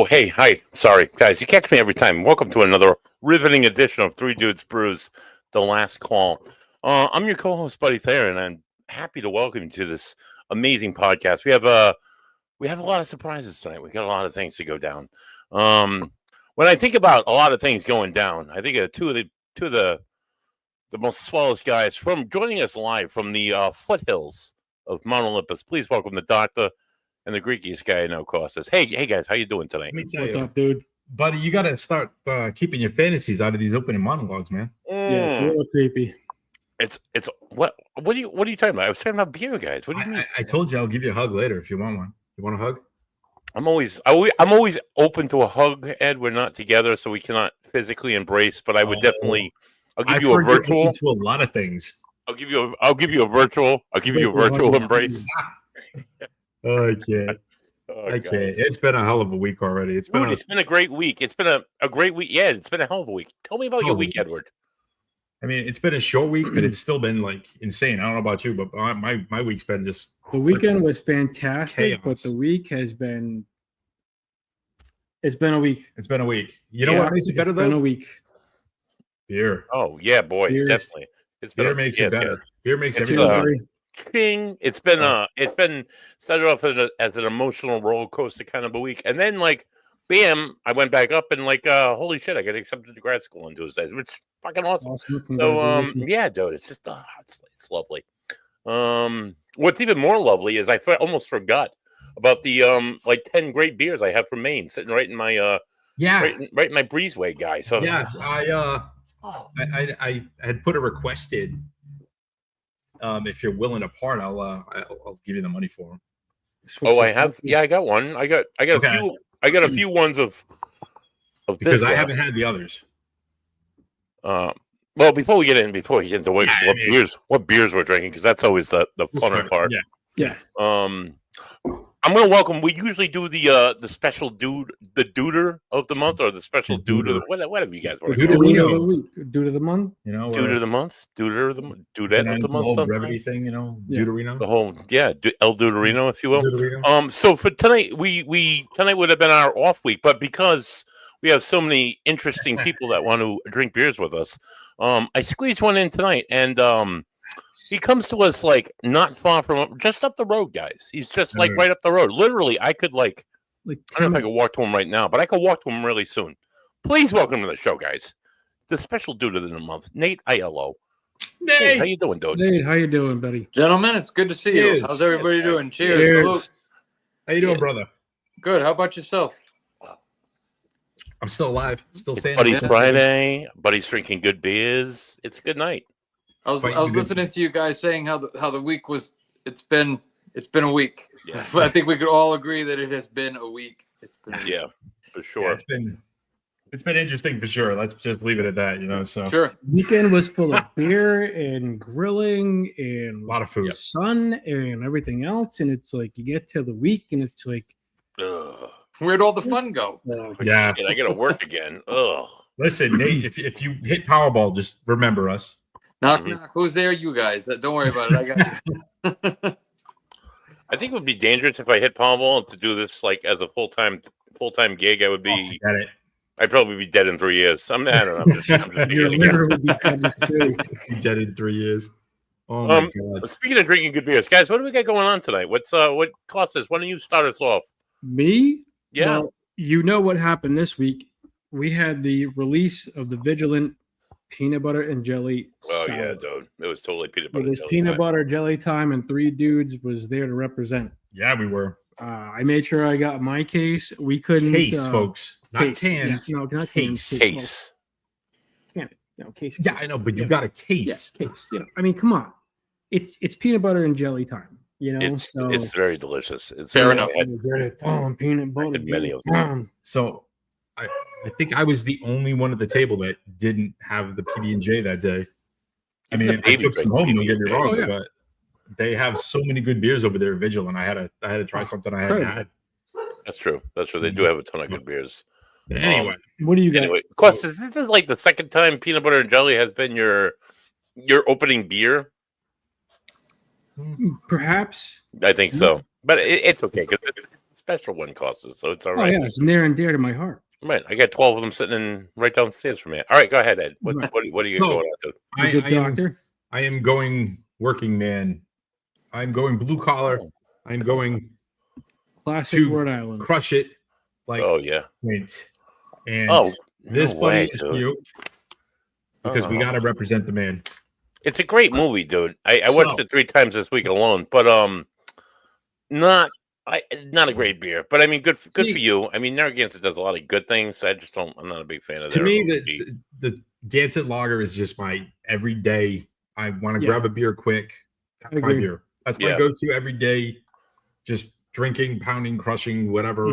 hey, hi. Sorry, guys. You catch me every time. Welcome to another riveting edition of Three Dudes Brews, the last call. I'm your co-host, Buddy Thayer, and I'm happy to welcome you to this amazing podcast. We have a lot of surprises tonight. We got a lot of things to go down. When I think about a lot of things going down, I think of two of the most swellest guys from joining us live from the foothills of Mount Olympus. Please welcome the doctor and the Greekiest guy I know, Costas. Hey guys, how you doing tonight? Let me tell What's you, up, dude? buddy, you got to start keeping your fantasies out of these opening monologues, man. Yeah, it's a little creepy. It's what are you talking about? I was talking about beer, guys. What do you mean? I told you I'll give you a hug later if you want one. You want a hug? I'm always open to a hug, Ed. We're not together, so we cannot physically embrace. But I would definitely. I'll give you a virtual. To a lot of things. I'll give you a virtual embrace. Oh, I can't. I can't. It's been a hell of a week already. It's been a great week. It's been a great week. Yeah, it's been a hell of a week. Tell me about your week, Edward. I mean, it's been a short week, but it's still been like insane. I don't know about you, but my week's been just. The weekend was fantastic, chaos. but the week has been. It's been a week. It's been a week. You know what makes it better though? It's been a week. Beer. Oh yeah, boy, definitely. Beer makes it better. Beer makes everything. It's been started off as an emotional roller coaster kind of a week, and then bam, I went back up and holy shit, I got accepted to grad school in Tuesdays, which is fucking awesome. So yeah, dude, it's just it's lovely. What's even more lovely is I almost forgot about the 10 great beers I have from Maine sitting right in my right in my breezeway guy. So yeah, I had put a request in. If you're willing to part, I'll give you the money for them. Oh, I have. Yeah, I got one. I got a few ones of because I haven't had the others. Well, before we get into what beers we're drinking, because that's always the funner part. Yeah. I'm going to welcome. We usually do the special dude, the duder of the month, or the special dude of the whatever you guys want to call it. Dude of the month. You know, dude of the month, dudette of the month. The whole brevity thing, you know, Duderino. The whole El Duderino, if you will. So for tonight, tonight would have been our off week, but because we have so many interesting people that want to drink beers with us, I squeezed one in tonight, and he comes to us not far from just up the road, guys. He's just right up the road. Literally, I could I don't know if I could walk to him right now, but I could walk to him really soon. Please welcome to the show, guys. The special dude of the month, Nate Aiello. Nate, hey, how you doing, dude? Nate, how you doing, buddy? Gentlemen, it's good to see you. How's everybody doing? Cheers. Salute. How you doing, brother? Good. How about yourself? I'm still alive. Still standing. Buddy's Friday. Buddy's drinking good beers. It's a good night. I was listening to you guys saying how the week was. It's been a week. Yeah. But I think we could all agree that it has been a week. For sure. Yeah, it's been interesting for sure. Let's just leave it at that, you know. So sure. Weekend was full of beer and grilling and a lot of food, sun and everything else. And it's you get to the week and it's where'd all the fun go? Yeah, I got to work again. Ugh. Listen, Nate, if you hit Powerball, just remember us. Knock. Who's there? You guys. Don't worry about it. I got you. I think it would be dangerous if I hit Powerball and to do this as a full time gig. I would be. I'd probably be dead in 3 years. I don't know. I'm just You're literally be dead in 3 years. Oh my God. Speaking of drinking good beers, guys, what do we got going on tonight? What cost us? Why don't you start us off? Me? Yeah. Well, you know what happened this week? We had the release of the Vigilant peanut butter and jelly. Oh salad. yeah, dude! It was totally peanut butter. It was peanut butter jelly time, and 3 dudes was there to represent. Yeah, we were. I made sure I got my case. We couldn't folks, not cans. Yeah, no, not cans. Case. Can it? No case. Yeah, I know, but you got a case. Yeah, case. Yeah. I mean, come on. It's peanut butter and jelly time. You know, it's very delicious. It's fair enough. Peanut butter. Many of them. So, I think I was the only one at the table that didn't have the PB&J that day. I mean, I took some home. Don't get me wrong, but they have so many good beers over there at Vigil, and I had to try something I hadn't had. That's true. They do have a ton of good beers. But anyway, what do you got? Anyway, Costas, this is the second time peanut butter and jelly has been your opening beer. Perhaps. I think so, but it's okay because special one costs us, so it's all Oh right. yeah, it's near and dear to my heart. Right, I got 12 of them sitting right downstairs from me. All right, go ahead, Ed. What are you going on to? A good doctor. I am going working man. I'm going blue collar. I'm going classic Rhode Island. Crush it. Like Quint. And this buddy is cute because we got to represent the man. It's a great movie, dude. I watched it 3 times this week alone, but not a great beer. But I mean, good for you. I mean, Narragansett does a lot of good things. I'm not a big fan of. To me, the Gansett Lager is just my everyday. I want to grab a beer quick. That's my beer. That's my go-to every day. Just drinking, pounding, crushing, whatever,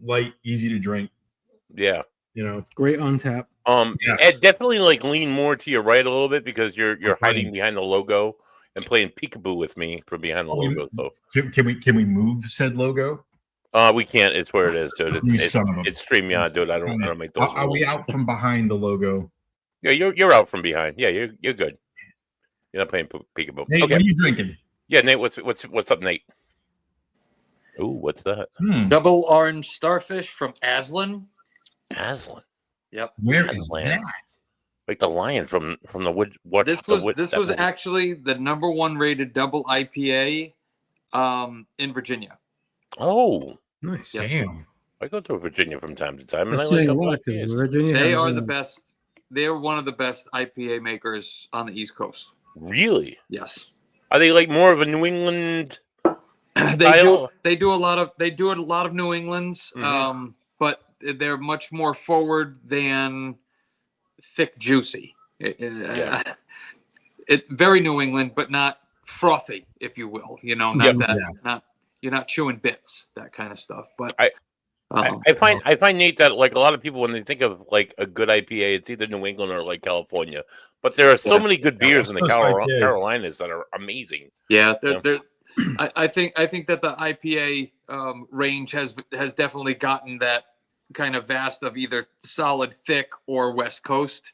light, easy to drink. Yeah. Great on tap. Ed, definitely lean more to your right a little bit because you're hiding behind the logo and playing peekaboo with me from behind the logo. So can we move said logo? We can't. It's where it is, dude. It's StreamYard, dude. I don't make those. Are we out from behind the logo? Yeah, you're out from behind. Yeah, you're good. You're not playing peekaboo. Nate, what are you drinking? Yeah, Nate, what's up, Nate? Ooh, what's that? Double orange starfish from Aslan. Aslan. Yep. Where is that? Like the lion from the wood. This was actually the #1 rated double IPA in Virginia. Oh, nice. Yep. Damn. I go through Virginia from time to time, and That's I saying like a lot because Virginia. They are the best. They are one of the best IPA makers on the East Coast. Really? Yes. Are they like more of a New England style? They do a lot of New England's, but they're much more forward than thick, juicy. It very New England, but not frothy, if you will. Not you're not chewing bits, that kind of stuff. But I find, Nate, that like a lot of people when they think of like a good IPA, it's either New England or like California. But there are so many good beers in the Carolinas that are amazing. Yeah, I think that the IPA range has definitely gotten that kind of vast of either solid, thick, or West Coast,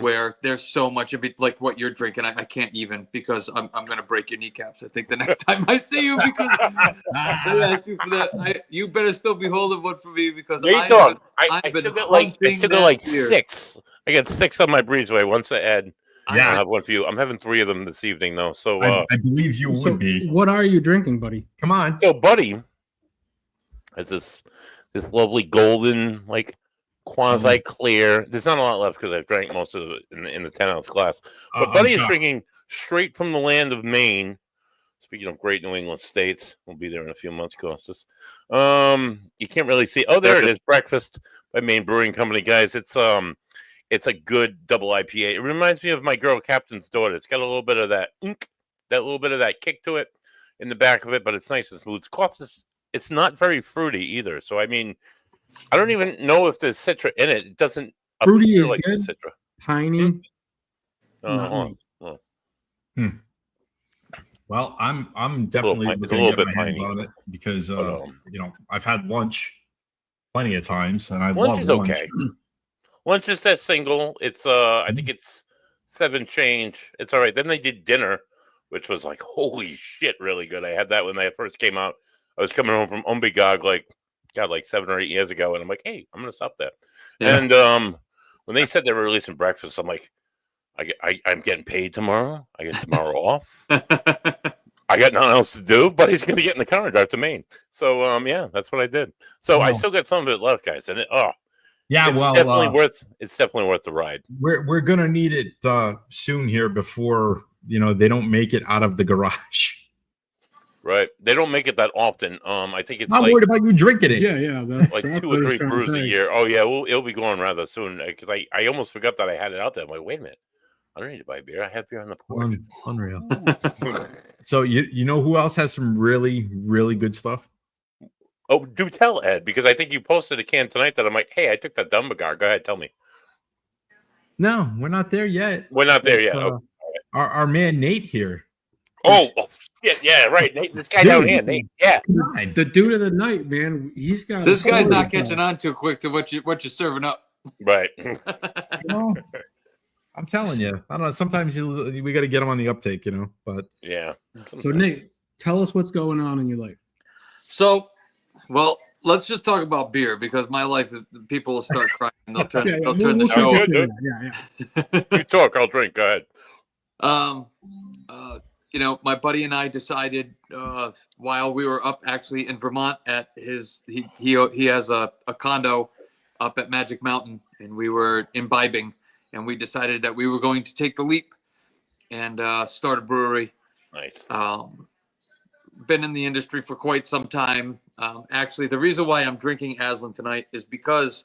where there's so much of it, like what you're drinking. I can't even because I'm going to break your kneecaps. I think the next time I see you because I asked you for that. You better still be holding one for me because I still got like 6. I got 6 on my breezeway. Once I add. Yeah, I'll have one for you. I'm having 3 of them this evening, though. So I believe you would be. What are you drinking, buddy? Come on. So, buddy has this lovely golden, like quasi clear. There's not a lot left because I've drank most of it in the 10-ounce glass. But Buddy is drinking straight from the land of Maine. Speaking of great New England states, we'll be there in a few months, Costas. You can't really see. Oh, there it is. Breakfast by Maine Brewing Company, guys. It's a good double IPA. It reminds me of my girl Captain's Daughter. It's got a little bit of that that little bit of that kick to it in the back of it, but it's nice and smooth. It's not very fruity either. So I mean, I don't even know if there's Citra in it. It doesn't fruity is like good. Citra. Piney. Well, I'm definitely a little bit my hands piney on it because I've had lunch plenty of times and I lunch love is lunch. Okay. Lunch is that single. It's I think it's 7 change. It's all right. Then they did dinner, which was like holy shit, really good. I had that when they first came out. I was coming home from Umbigog like 7 or 8 years ago, and I'm like, hey, I'm gonna stop there. Yeah. And when they said they were releasing breakfast, I'm like, I'm getting paid tomorrow. I get tomorrow off. I got nothing else to do, but he's gonna get in the car and drive to Maine. So yeah, that's what I did. So I still got some of it left, guys, and it's definitely worth the ride. We're gonna need it soon here before they don't make it out of the garage. Right, they don't make it that often. I think it's. I'm worried about you drinking it. Yeah, like 2 or 3 brews a year. Oh yeah, it'll be going rather soon because I almost forgot that I had it out there. I'm like, wait a minute, I don't need to buy beer. I have beer on the porch. Unreal. So you know who else has some really really good stuff? Oh, do tell, Ed, because I think you posted a can tonight that I'm like, hey, I took that Dumbagar. Go ahead, tell me. No, we're not there yet. We're not there yet. Okay. Our man Nate here. Oh shit, yeah, right. Nate, this guy down here, Nate. Yeah. The dude of the night, man. He's got this guy's not catching on too quick to what you're serving up. Right. I'm telling you. I don't know. Sometimes we got to get him on the uptake, but yeah. So Nate, tell us what's going on in your life. So Well, let's just talk about beer because my life is people will start crying. They'll turn, Yeah, they'll turn the we'll show keep off. doing that. Yeah. You talk, I'll drink. Go ahead. My buddy and I decided while we were up actually in Vermont at he has a condo up at Magic Mountain, and we were imbibing, and we decided that we were going to take the leap and start a brewery. Nice. Been in the industry for quite some time. Actually, the reason why I'm drinking Aslan tonight is because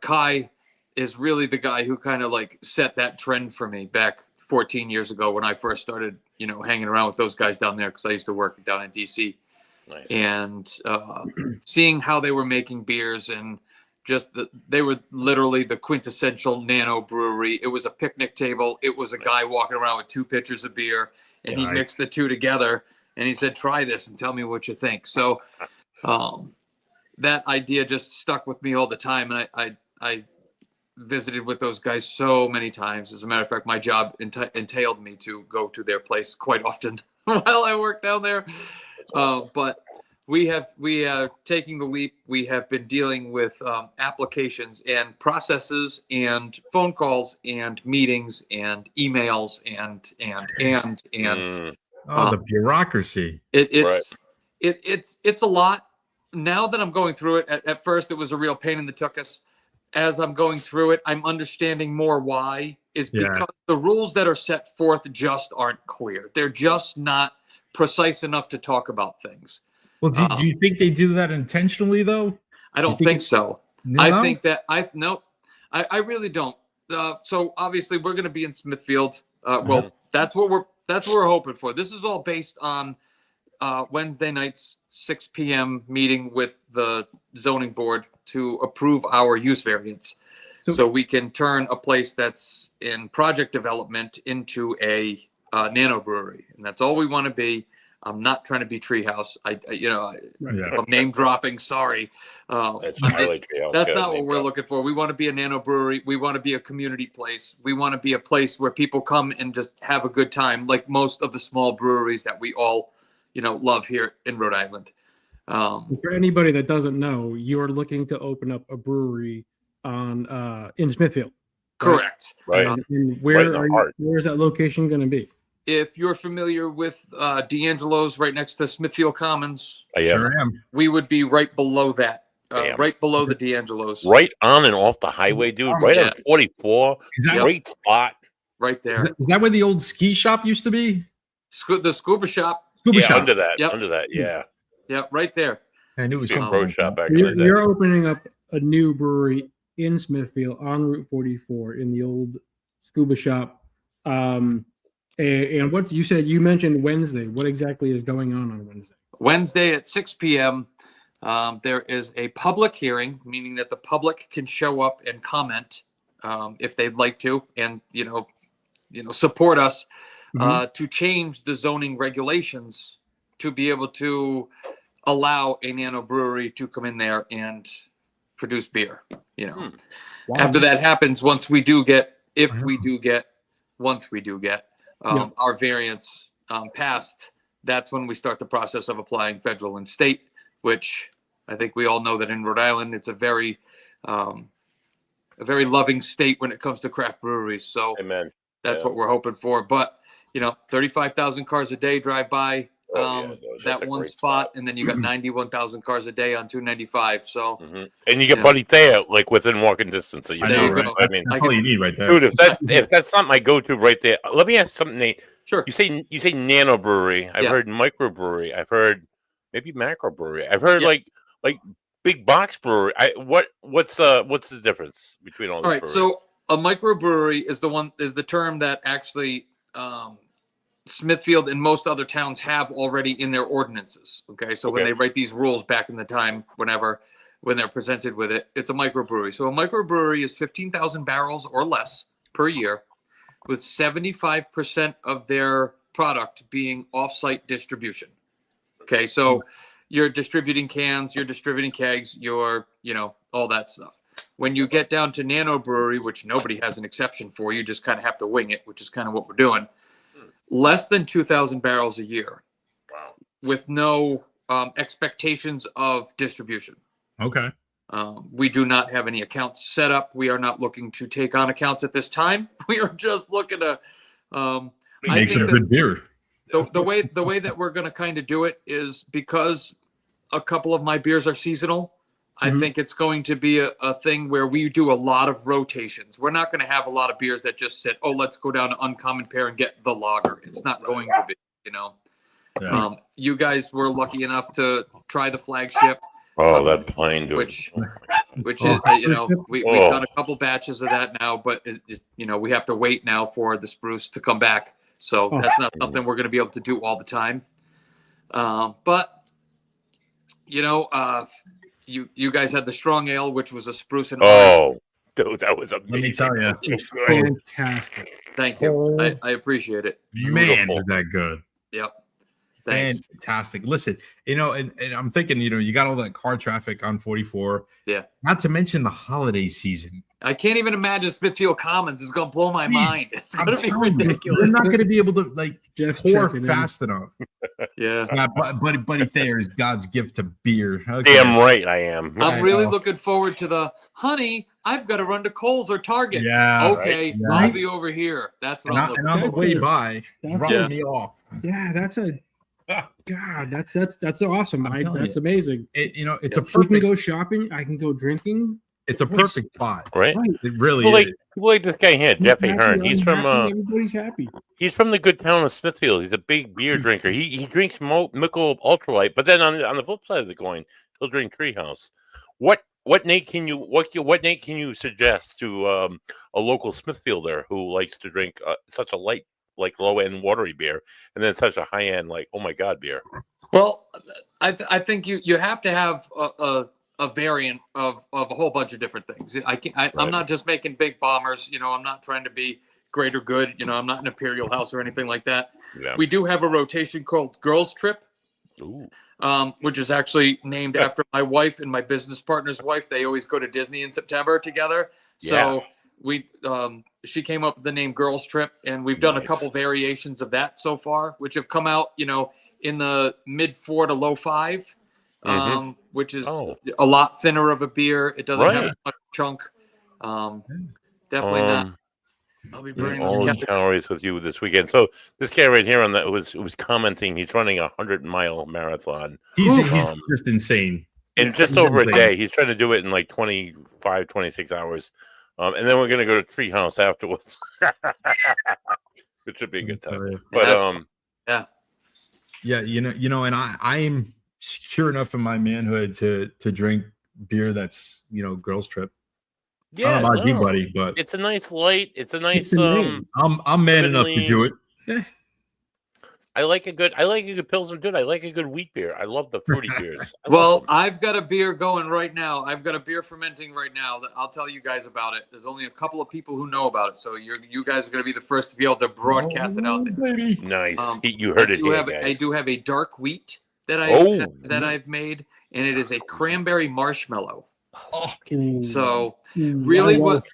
Kai is really the guy who kind of like set that trend for me back 14 years ago when I first started, hanging around with those guys down there because I used to work down in DC. Nice. And seeing how they were making beers and they were literally the quintessential nano brewery. It was a picnic table. It was a guy walking around with 2 pitchers of beer, and he mixed the 2 together. And he said, "Try this and tell me what you think." So that idea just stuck with me all the time. And I visited with those guys so many times. As a matter of fact, my job entailed me to go to their place quite often while I worked down there. But we are taking the leap. We have been dealing with applications and processes and phone calls and meetings and emails and the bureaucracy. It's a lot. Now that I'm going through it, at first it was a real pain in the tuchus. As I'm going through it, I'm understanding more why is because the rules that are set forth just aren't clear. They're just not precise enough to talk about things. Well, do you think they do that intentionally though? I don't think so. No? I think that I really don't. So obviously we're going to be in Smithfield. Well, that's what we're hoping for. This is all based on Wednesday night's 6 p.m. meeting with the zoning board to approve our use variance. So we can turn a place that's in project development into a nano brewery. And that's all we want to be. I'm not trying to be Treehouse. I'm name dropping. Sorry. That's not what we're looking for. We want to be a nano brewery. We want to be a community place. We want to be a place where people come and just have a good time, like most of the small breweries that we all, love here in Rhode Island. For anybody that doesn't know, you are looking to open up a brewery in Smithfield. Correct. Right. And where is that location going to be? If you're familiar with D'Angelo's right next to Smithfield Commons, I Sure am. We would be right below that, right below the D'Angelo's. Right on and off the highway, dude. Right on 44. Great spot. Right there. Is that where the old ski shop used to be? The scuba shop. Under that. Yep. Under that. Yeah. Yeah, right there. I knew it was Big some Brews shop back in the day. You're opening up a new brewery in Smithfield on Route 44 in the old scuba shop. And what you mentioned Wednesday. What exactly is going on Wednesday? Wednesday at 6 p.m. There is a public hearing, meaning that the public can show up and comment if they'd like to, and support us to change the zoning regulations to be able to allow a nano brewery to come in there and produce beer. Wow. After that happens, once we do get our variance passed, that's when we start the process of applying federal and state, which I think we all know that in Rhode Island, it's a very loving state when it comes to craft breweries. So Amen. That's what we're hoping for. But 35,000 cars a day drive by that one spot, and then you got 91,000 cars a day on 295. So, and you get Buddy Thea like within walking distance. So there you go. I mean, that's all you need right there, dude. If that's not my go-to right there, let me ask something, Nate. Sure. You say nano brewery. I've heard micro brewery. I've heard maybe macro brewery. I've heard like big box brewery. What's the difference between all these? All right. Breweries? So a microbrewery is the term that actually Smithfield and most other towns have already in their ordinances. Okay. So when they write these rules back in the time, when they're presented with it, it's a microbrewery. So a microbrewery is 15,000 barrels or less per year, with 75% of their product being off-site distribution. Okay. So you're distributing cans, you're distributing kegs, you're, all that stuff. When you get down to nano brewery, which nobody has an exception for, you just kind of have to wing it, which is kind of what we're doing. Less than 2,000 barrels a year. Wow. With no expectations of distribution. Okay. We do not have any accounts set up. We are not looking to take on accounts at this time. We are just looking to. Make some good beer. The way that we're going to kind of do it is because a couple of my beers are seasonal. I think it's going to be a thing where we do a lot of rotations. We're not going to have a lot of beers that just sit, let's go down to Uncommon Pair and get the lager. It's not going to be, Yeah. You guys were lucky enough to try the flagship. Oh, that plane, dude. Which is, we've done a couple batches of that now, but, we have to wait now for the spruce to come back. So that's not something we're going to be able to do all the time. But, you guys had the strong ale, which was a spruce and orange. Dude, that was amazing. Let me tell you, it's fantastic. Thank you. I appreciate it. Man, was that good. Yep. Thanks. Fantastic. Listen, and I'm thinking, you got all that car traffic on 44. Yeah. Not to mention the holiday season. I can't even imagine Smithfield Commons is going to blow my mind. It's going to be ridiculous. We're not going to be able to pour fast enough. Yeah. Buddy Thayer is God's gift to beer. Okay. Damn right I am. I'm really looking forward to the honey. I've got to run to Kohl's or Target. Yeah. Okay. Right. Yeah. I'll be over here. That's what I'm looking for. And on the way by, drop me off. Yeah, that's awesome. That's amazing. It's a perfect. We can go shopping. I can go drinking. It's a perfect spot, right? It really is. People like this guy here, Jeffy Hearn. He's from everybody's happy. He's from the good town of Smithfield. He's a big beer drinker. He drinks Michelob Ultralight, but then on the flip side of the coin, he'll drink Treehouse. What Nate can you suggest to a local Smithfielder who likes to drink such a light, like low end watery beer, and then such a high end, like, oh my god, beer? Well, I think you have to have a variant of a whole bunch of different things. I'm not just making big bombers. I'm not trying to be great or good. I'm not an Imperial House or anything like that. Yeah. We do have a rotation called Girls Trip, which is actually named after my wife and my business partner's wife. They always go to Disney in September together. So she came up with the name Girls Trip, and we've done a couple variations of that so far, which have come out, in the mid 4 to low 5. Which is a lot thinner of a beer. It doesn't have much chunk. Definitely not. I'll be burning all those calories with you this weekend. So this guy right here on that was commenting. He's running a 100-mile marathon. He's just insane. In just over a day. He's trying to do it in like 25, 26 hours. And then we're gonna go to Treehouse afterwards. It should be a good time. But and I'm secure enough in my manhood to drink beer that's Girls Trip. Yeah, I don't know about you, buddy, but it's a nice light. It's a nice. I'm man enough to do it. Yeah. I like a good Pilsner. Dude, I like a good wheat beer. I love the fruity beers. I've got a beer going right now. I've got a beer fermenting right now that I'll tell you guys about it. There's only a couple of people who know about it, so you guys are going to be the first to be able to broadcast it out there. Baby. Nice. You heard it here, guys. I do have a dark wheat that I've made, and it is a cranberry marshmallow. So really what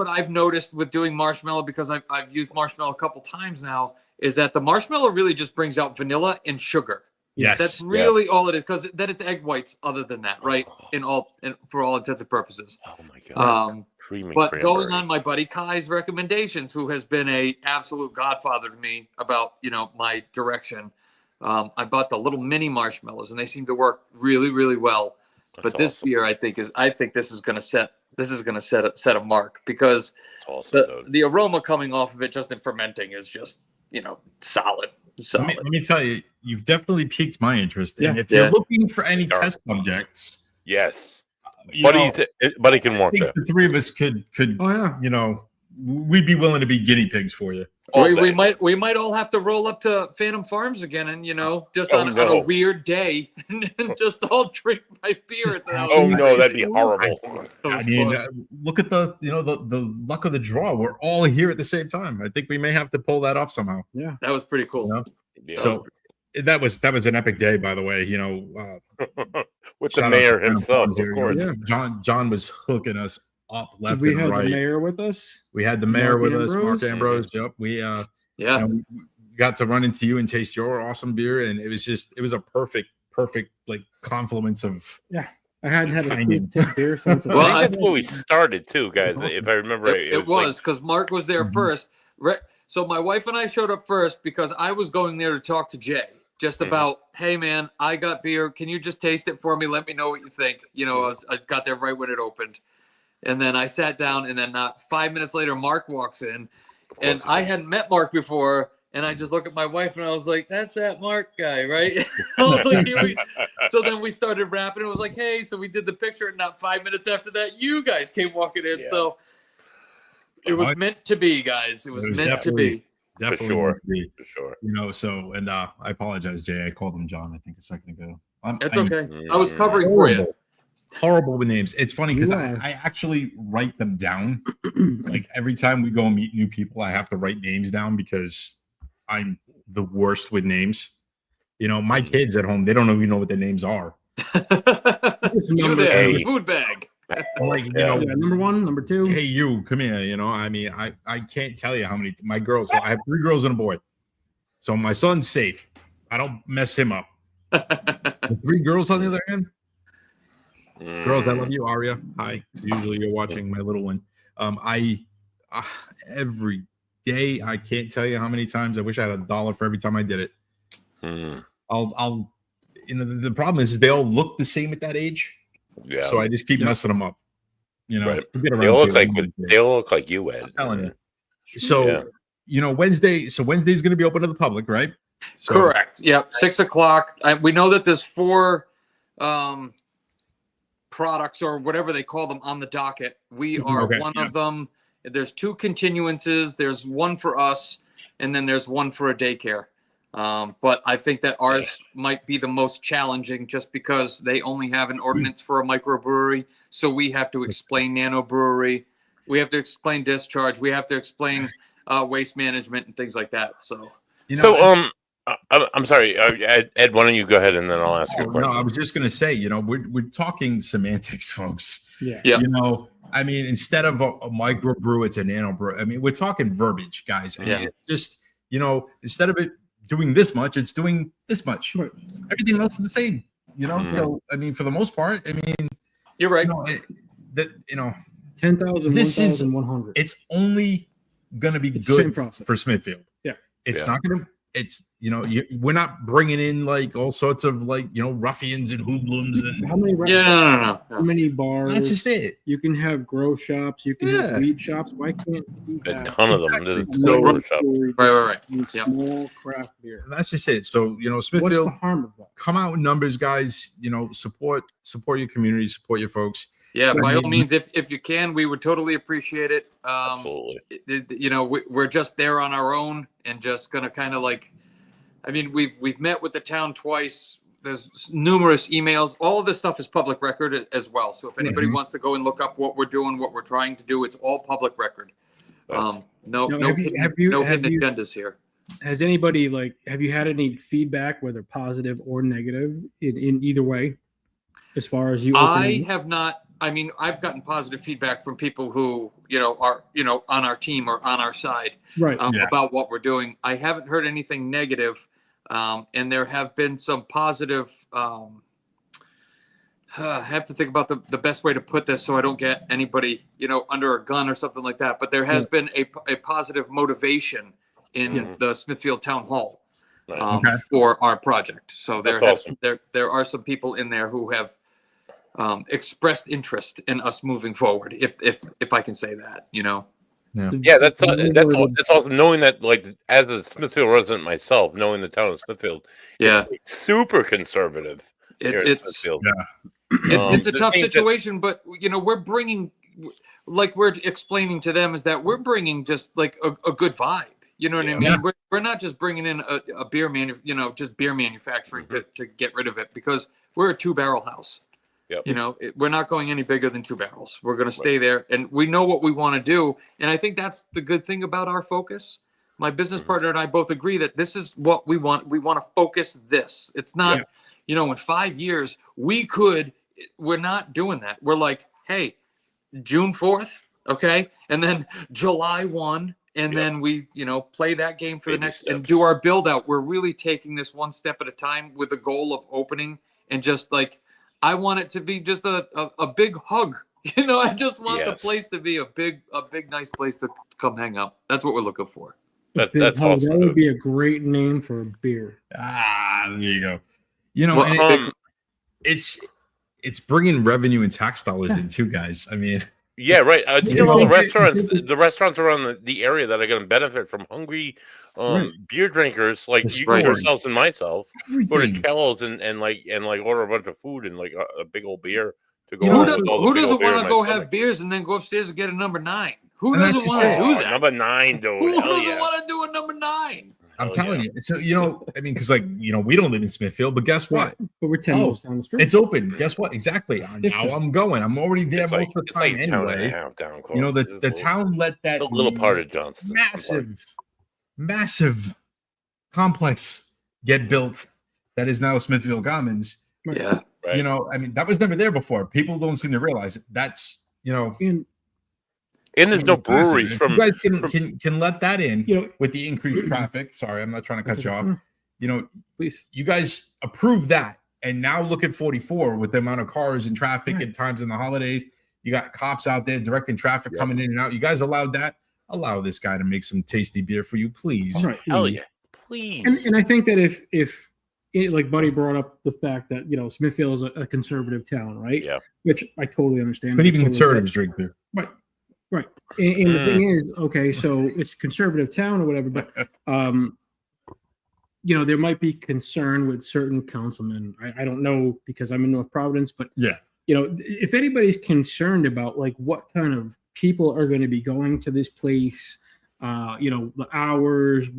I've noticed with doing marshmallow, because I've used marshmallow a couple times now, is that the marshmallow really just brings out vanilla and sugar. Yes, that's really all it is, because then it's egg whites other than that, right? For all intents and purposes. Oh my god. But going on my buddy Kai's recommendations, who has been a absolute godfather to me about my direction, I bought the little mini marshmallows, and they seem to work really, really well. But this beer, I think this is going to set a mark, because the aroma coming off of it just in fermenting is just solid. Let me tell you, you've definitely piqued my interest. And if you're looking for any test subjects, yes, buddy can work there. The three of us could we'd be willing to be guinea pigs for you. We might all have to roll up to Phantom Farms again, and just on a weird day, and just all drink my beer at the house. Oh no, that'd be horrible. I mean, look at the luck of the draw. We're all here at the same time. I think we may have to pull that off somehow. Yeah, that was pretty cool. So that was an epic day, by the way. With the mayor himself, of course. Yeah. John was hooking us up left and right. We had the mayor with us. We had the mayor with us, Mark Ambrose. Yep. We got to run into you and taste your awesome beer, and it was a perfect like confluence of I hadn't had a tip beer since. Well, I think that's where we started too, guys. If I remember right, it was because Mark was there first. So my wife and I showed up first because I was going there to talk to Jay just about, hey man, I got beer. Can you just taste it for me? Let me know what you think. You know, I got there right when it opened, and then I sat down, and then not 5 minutes later, Mark walks in, and I hadn't met Mark before. And I just look at my wife and I was like, that's that Mark guy, right? I was like, so then we started rapping. It was like, hey, so we did the picture. And not 5 minutes after that, you guys came walking in. Yeah. So it was meant to be, guys. It was meant to be. Definitely. For sure. You know, so, and I apologize, Jay. I called him John, I think, a second ago. That's okay. I was covering for you. Horrible with names. It's funny because I actually write them down. Like every time we go and meet new people, I have to write names down because I'm the worst with names. You know, my kids at home, they don't even know what their names are. You there, food bag. Like, you know, number one, number two. Hey, you, come here. You know, I mean, I can't tell you how many my girls. I have 3 girls and a boy, so my son's safe. I don't mess him up. The 3 girls on the other hand, girls, I love you, Aria. Hi. So usually you're watching my little one. Every day, I can't tell you how many times I wish I had $1 for every time I did it. I'll you know, the problem is they all look the same at that age. Yeah. So I just keep messing them up. You know, they all look like you, Ed. I'm telling you. So you know, Wednesday's going to be open to the public, right? So, correct. Yep. 6 o'clock. We know that there's 4 products or whatever they call them on the docket. We are one of them. There's 2 continuances. There's one for us, and then there's one for a daycare. But I think that ours might be the most challenging just because they only have an ordinance for a microbrewery. So we have to explain nano brewery. We have to explain discharge. We have to explain waste management and things like that. So, you know, I'm sorry, Ed, why don't you go ahead and then I'll ask you a question. No, I was just going to say, you know, we're talking semantics, folks. Yeah. You know, I mean, instead of a microbrew, it's a nano brew. I mean, we're talking verbiage, guys. I mean, it's just, you know, instead of it doing this much, it's doing this much. Right. Everything else is the same, you know. So, I mesmfor the most part, I mean, you're right. You know, 10,000, 1,100. It's only going to be good for Smithfield. Yeah. It's not going to. It's, you know, we're not bringing in like all sorts of like, you know, ruffians and hoodlums and how many no. How many bars? That's just it. You can have grow shops. You can have weed shops. Why can't you have a ton of them? Right. Small craft beer. That's just it. So, you know, Smithfield. What's the harm of that? Come out in numbers, guys. You know, support your community, support your folks. Yeah, by all means, if you can, we would totally appreciate it. Absolutely. You know, we're just there on our own and just gonna kind of like, I mean, we've met with the town twice. There's numerous emails. All of this stuff is public record as well. So if anybody wants to go and look up what we're doing, what we're trying to do, it's all public record. No hidden agendas here. Has anybody have you had any feedback, whether positive or negative, in either way, as far as you? I have not. I mean, I've gotten positive feedback from people who, you know, are, you know, on our team or on our side, right, about what we're doing. I haven't heard anything negative, and there have been some positive. I have to think about the best way to put this so I don't get anybody, you know, under a gun or something like that. But there has been a positive motivation in the Smithfield Town Hall for our project. So there are some people in there who have expressed interest in us moving forward, if I can say that, you know. That's awesome. Knowing that, like, as a Smithfield resident myself, knowing the town of Smithfield, it's like super conservative. It's a tough situation, but you know, we're bringing, like we're explaining to them, is that we're bringing just like a good vibe. You know what I mean? We're not just bringing in a beer just beer manufacturing to get rid of it, because we're a 2-barrel house. Yep. You know, we're not going any bigger than 2 barrels. We're going to stay there, and we know what we want to do. And I think that's the good thing about our focus. My business partner and I both agree that this is what we want. We want to focus this. It's not, you know, in 5 years, we're not doing that. We're like, hey, June 4th, okay? And then July 1, and then we, play that game for the next steps. and do our build out. We're really taking this one step at a time with the goal of opening, and just like I want it to be just a big hug. I just want the place to be a big nice place to come hang out. That's what we're looking for. That's awesome. That would be a great name for a beer. There you go. And it's bringing revenue and tax dollars in too, guys. I mean, yeah, right. All the restaurants around the area that are going to benefit from hungry beer drinkers like yourselves and myself, go to Kello's and order a bunch of food and like a big old beer to go. Who doesn't want to go have beers and then go upstairs and get a number 9? Who doesn't want to do that? Number 9, dude. Who doesn't want to do a number 9? I'm telling you. So, because we don't live in Smithfield, but guess what? But we're 10 miles down the street. It's open. Guess what? Exactly. Now I'm going. I'm already there most of the time anyway. The town let that little part of Johnston. Massive complex get built that is now Smithfield Commons. Yeah. Right. That was never there before. People don't seem to realize it. That's, and there's no breweries from. You guys can let that in with the increased traffic. Sorry, I'm not trying to cut you off. Please. You guys approve that, and now look at 44 with the amount of cars and traffic and times in the holidays. You got cops out there directing traffic coming in and out. You guys allowed that. Allow this guy to make some tasty beer for you, please. Right, hell yeah, please. And I think that if like Buddy brought up the fact that Smithfield is a conservative town, right? Yeah. Which I totally understand. But even conservatives drink beer. Right. And the thing is, okay, so it's a conservative town or whatever, but there might be concern with certain councilmen. I don't know because I'm in North Providence, but if anybody's concerned about like what kind of people are going to be going to this place, the hours,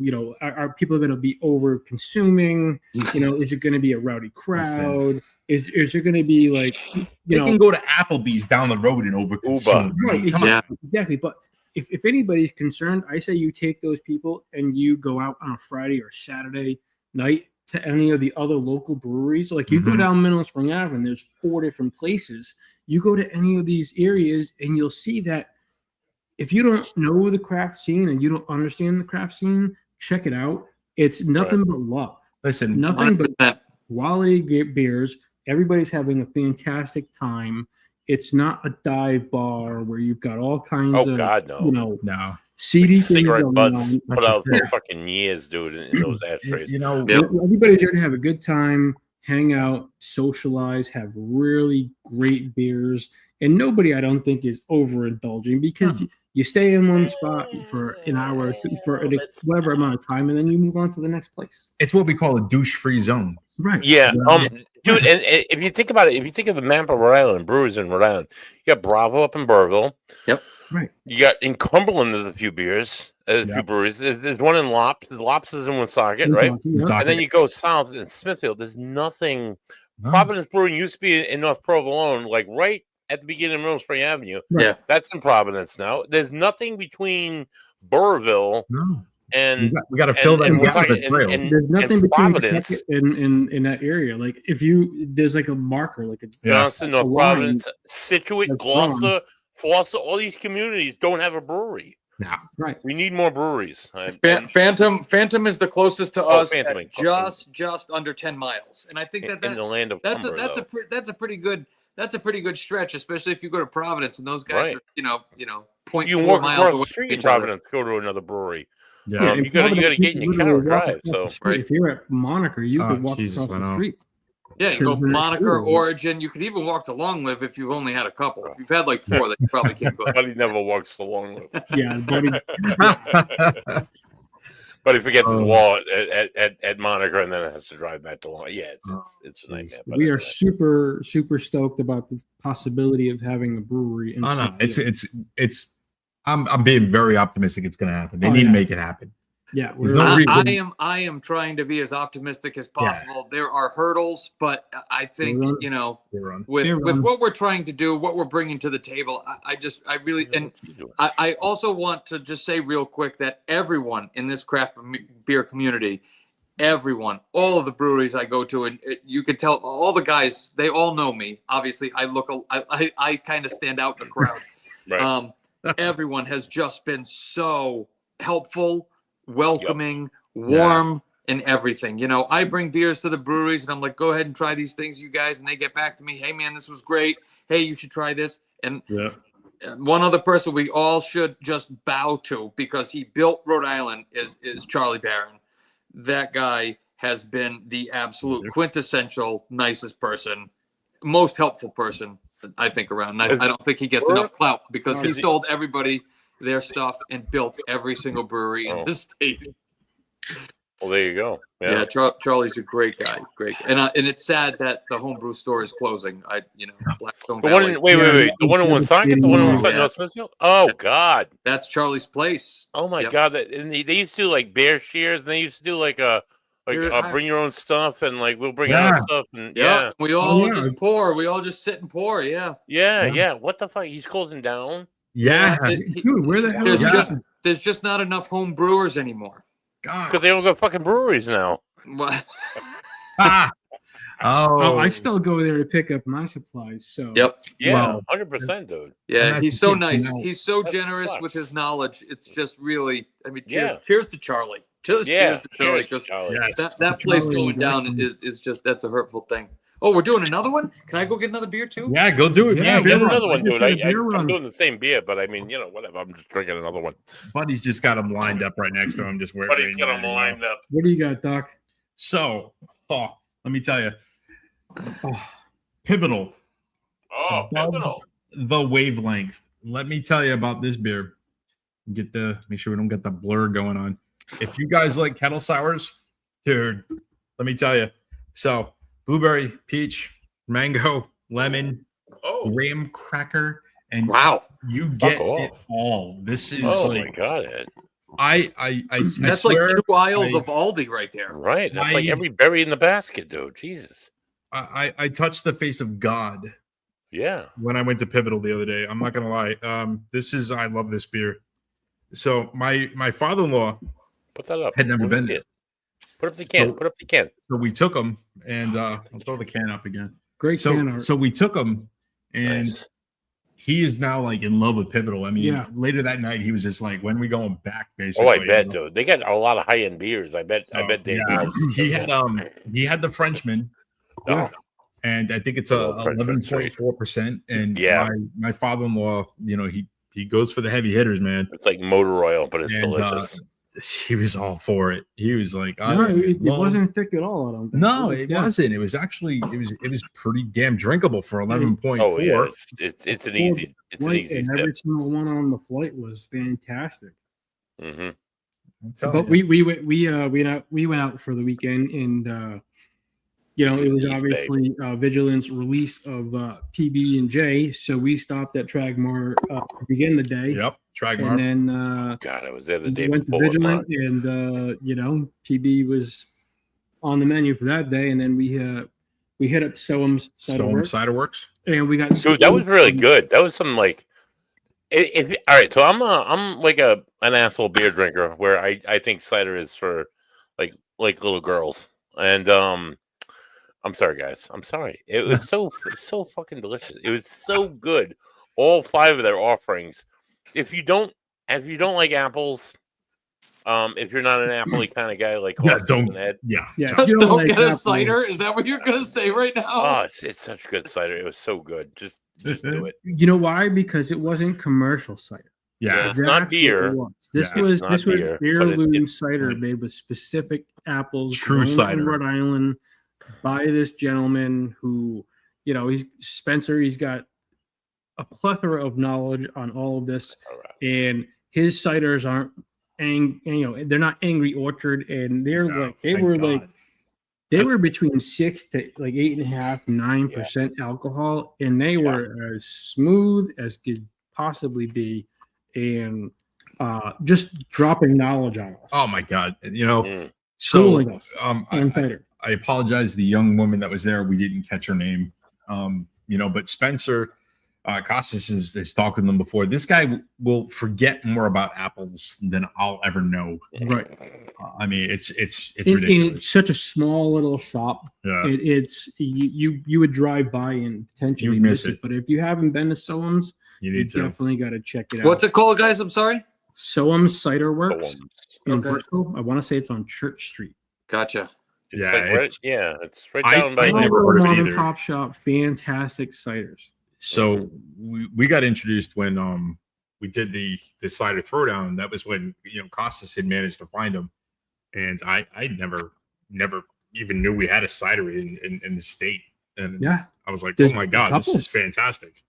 are people going to be over consuming? Is it going to be a rowdy crowd? Is there going to be like, they can go to Applebee's down the road and over consume. Right, exactly. But if anybody's concerned, I say you take those people and you go out on a Friday or Saturday night to any of the other local breweries. Like you go down Mineral Spring Ave and there's 4 different places. You go to any of these areas and you'll see that if you don't know the craft scene and you don't understand the craft scene, check it out. It's nothing but love. Listen, nothing 100%. But quality beers. Everybody's having a fantastic time. It's not a dive bar where you've got all kinds of, no. seedy cigarette butts put out for fucking years, dude, in those ashtrays. Everybody's there to have a good time, hang out, socialize, have really great beers. And nobody, I don't think, is overindulging because you stay in one spot for an hour or two, for whatever amount of time, and then you move on to the next place. It's what we call a douche-free zone. Right. Yeah. Dude, and if you think about it, if you think of the map of Rhode Island, brewers in Rhode Island, you got Bravo up in Burrillville. Yep. Right. You got in Cumberland, there's a few beers, a few breweries. There's one in Lops. Lops is in Woonsocket, right? And then you go south in Smithfield. There's nothing. No. Providence Brewing used to be in North Provolone, like right at the beginning of Middle Spring Avenue. Yeah. That's in Providence now. There's nothing between Burrillville and we got to fill that gap. And there's nothing between Providence in that area. Like if there's like a marker, like a Johnston, North Providence, Situate, Gloucester, Foster, all these communities don't have a brewery. No. Right. We need more breweries. Phantom is the closest to us, just under 10 miles, and I think that in the land of that's a pretty good stretch, especially if you go to Providence and those guys are 0.4 miles away. Street in Providence, go to another brewery. Yeah, you got to get in your car and drive. So if you're at Moniker, you could walk across the street. Yeah, you go Moniker, Origin. You could even walk to Long Live if you've only had a couple. If you've had like 4, that you probably can't go. Buddy never walks to Long Live. Yeah, Buddy. But he forgets his wallet at Moniker and then it has to drive back to Long. Yeah, it's a nightmare. We are super stoked about the possibility of having a brewery. It's. I'm being very optimistic. It's going to happen. They need to make it happen. Yeah, I am trying to be as optimistic as possible. Yeah. There are hurdles, but I think with what we're trying to do, what we're bringing to the table, I also want to just say real quick that everyone in this craft beer community, all of the breweries I go to, and you can tell all the guys, they all know me. Obviously, I kind of stand out in the crowd. Right. Everyone has just been so helpful, welcoming, warm, and everything. You know, I bring beers to the breweries, and I'm like, go ahead and try these things, you guys. And they get back to me, hey, man, this was great. Hey, you should try this. And one other person we all should just bow to because he built Rhode Island is Charlie Barron. That guy has been the absolute quintessential nicest person, most helpful person, I think, around. And I don't think he gets enough clout because he sold everybody their stuff and built every single brewery in the state. Well, there you go. Yeah, Charlie's a great guy. Great. And it's sad that the homebrew store is closing. Blackstone Valley. Wait. The one in Woonsocket? The one in Woonsocket, North Smithfield? Oh, God. That's Charlie's place. Oh, my God. And they used to do, like, bear shears, and they used to do, like, bring your own stuff, and, like, we'll bring our stuff. And, we all just pour. We all just sit and pour, Yeah. What the fuck? He's closing down? Yeah. Dude, where the hell is there's just not enough home brewers anymore. Because they don't go fucking breweries now. What? I still go there to pick up my supplies. So 100%, dude. Yeah, he's so nice. He's so generous with his knowledge. It's just really, I mean, cheers to Charlie. Cheers to Charlie. That place going down is just, that's a hurtful thing. Oh, we're doing another one? Can I go get another beer too? Yeah, go do it. Yeah, get another one, dude. I'm doing the same beer, but I mean, whatever. I'm just drinking another one. Buddy's just got them lined up right next to him. Buddy's got them lined up. What do you got, Doc? So, let me tell you. Pivotal. Pivotal. The wavelength. Let me tell you about this beer. Make sure we don't get the blur going on. If you guys like kettle sours, dude, let me tell you. So, blueberry, peach, mango, lemon, graham cracker, and you get it all. This is my God, Ed. That's like 2 aisles of Aldi right there. Right. That's like every berry in the basket, dude. Jesus. I touched the face of God. Yeah. When I went to Pivotal the other day. I'm not gonna lie. I love this beer. So my father-in-law put that up. Had never been there. Put up the can. So we took them, and I'll throw the can up again. Great can art. So we took them, and he is now like in love with Pivotal. I mean, later that night he was just like, "When are we going back?" Basically. Oh, I bet, dude. They got a lot of high end beers. I bet. Dave knows. He had the Frenchman. And I think it's 11.4%. And my father-in-law, he goes for the heavy hitters, man. It's like motor oil, but it's delicious. He was all for it. He was like, it wasn't thick at all. I don't think. No, it wasn't. It was actually it was pretty damn drinkable for 11.4. Oh yeah, it's an easy and every single one on the flight was fantastic. Mm-hmm. But we went out for the weekend, and it was obviously Vigilant's release of PB&J, so we stopped at Tragmar to begin the day. Yep, Tragmar. And then God, I was there the day went before. To Vigilant, and PB was on the menu for that day, and then we hit up Soam's Cider Works, and we got dude. That was really good. That was some like. All right, so I'm like an asshole beer drinker where I think cider is for like little girls, and I'm sorry, guys. I'm sorry. It was so fucking delicious. It was so good. All 5 of their offerings. If you don't like apples, if you're not an apple-y kind of guy like don't get a cider. Is that what you're gonna say right now? Oh, it's such good cider. It was so good. Just do it. You know why? Because it wasn't commercial cider. Yeah, it's not beer. This was heirloom cider made with specific apples. True cider. Rhode Island. By this gentleman who, he's Spencer. He's got a plethora of knowledge on all of this, and his ciders aren't, they're not Angry Orchard, and they were between 6 to like 8.5%, 9% alcohol, and they were as smooth as could possibly be, and just dropping knowledge on us. Oh my God, schooling us on cider. I apologize to the young woman that was there. We didn't catch her name. But Spencer Costas is talking to them before. This guy will forget more about apples than I'll ever know. Right. I mean, it's ridiculous. It's such a small little shop. Yeah. It's you would drive by and potentially you miss it. But if you haven't been to Soam's, you need to definitely got to check it out. What's it called, guys? I'm sorry. Soam Cider Works in Okay. Bristol. I want to say it's on Church Street. Gotcha. It's it's right down I by. never heard of it mom either. and pop shop, fantastic ciders. So we got introduced when we did the cider throwdown. That was when Costas had managed to find them, and I never even knew we had a cidery in the state. And I was like, oh my god, this is fantastic.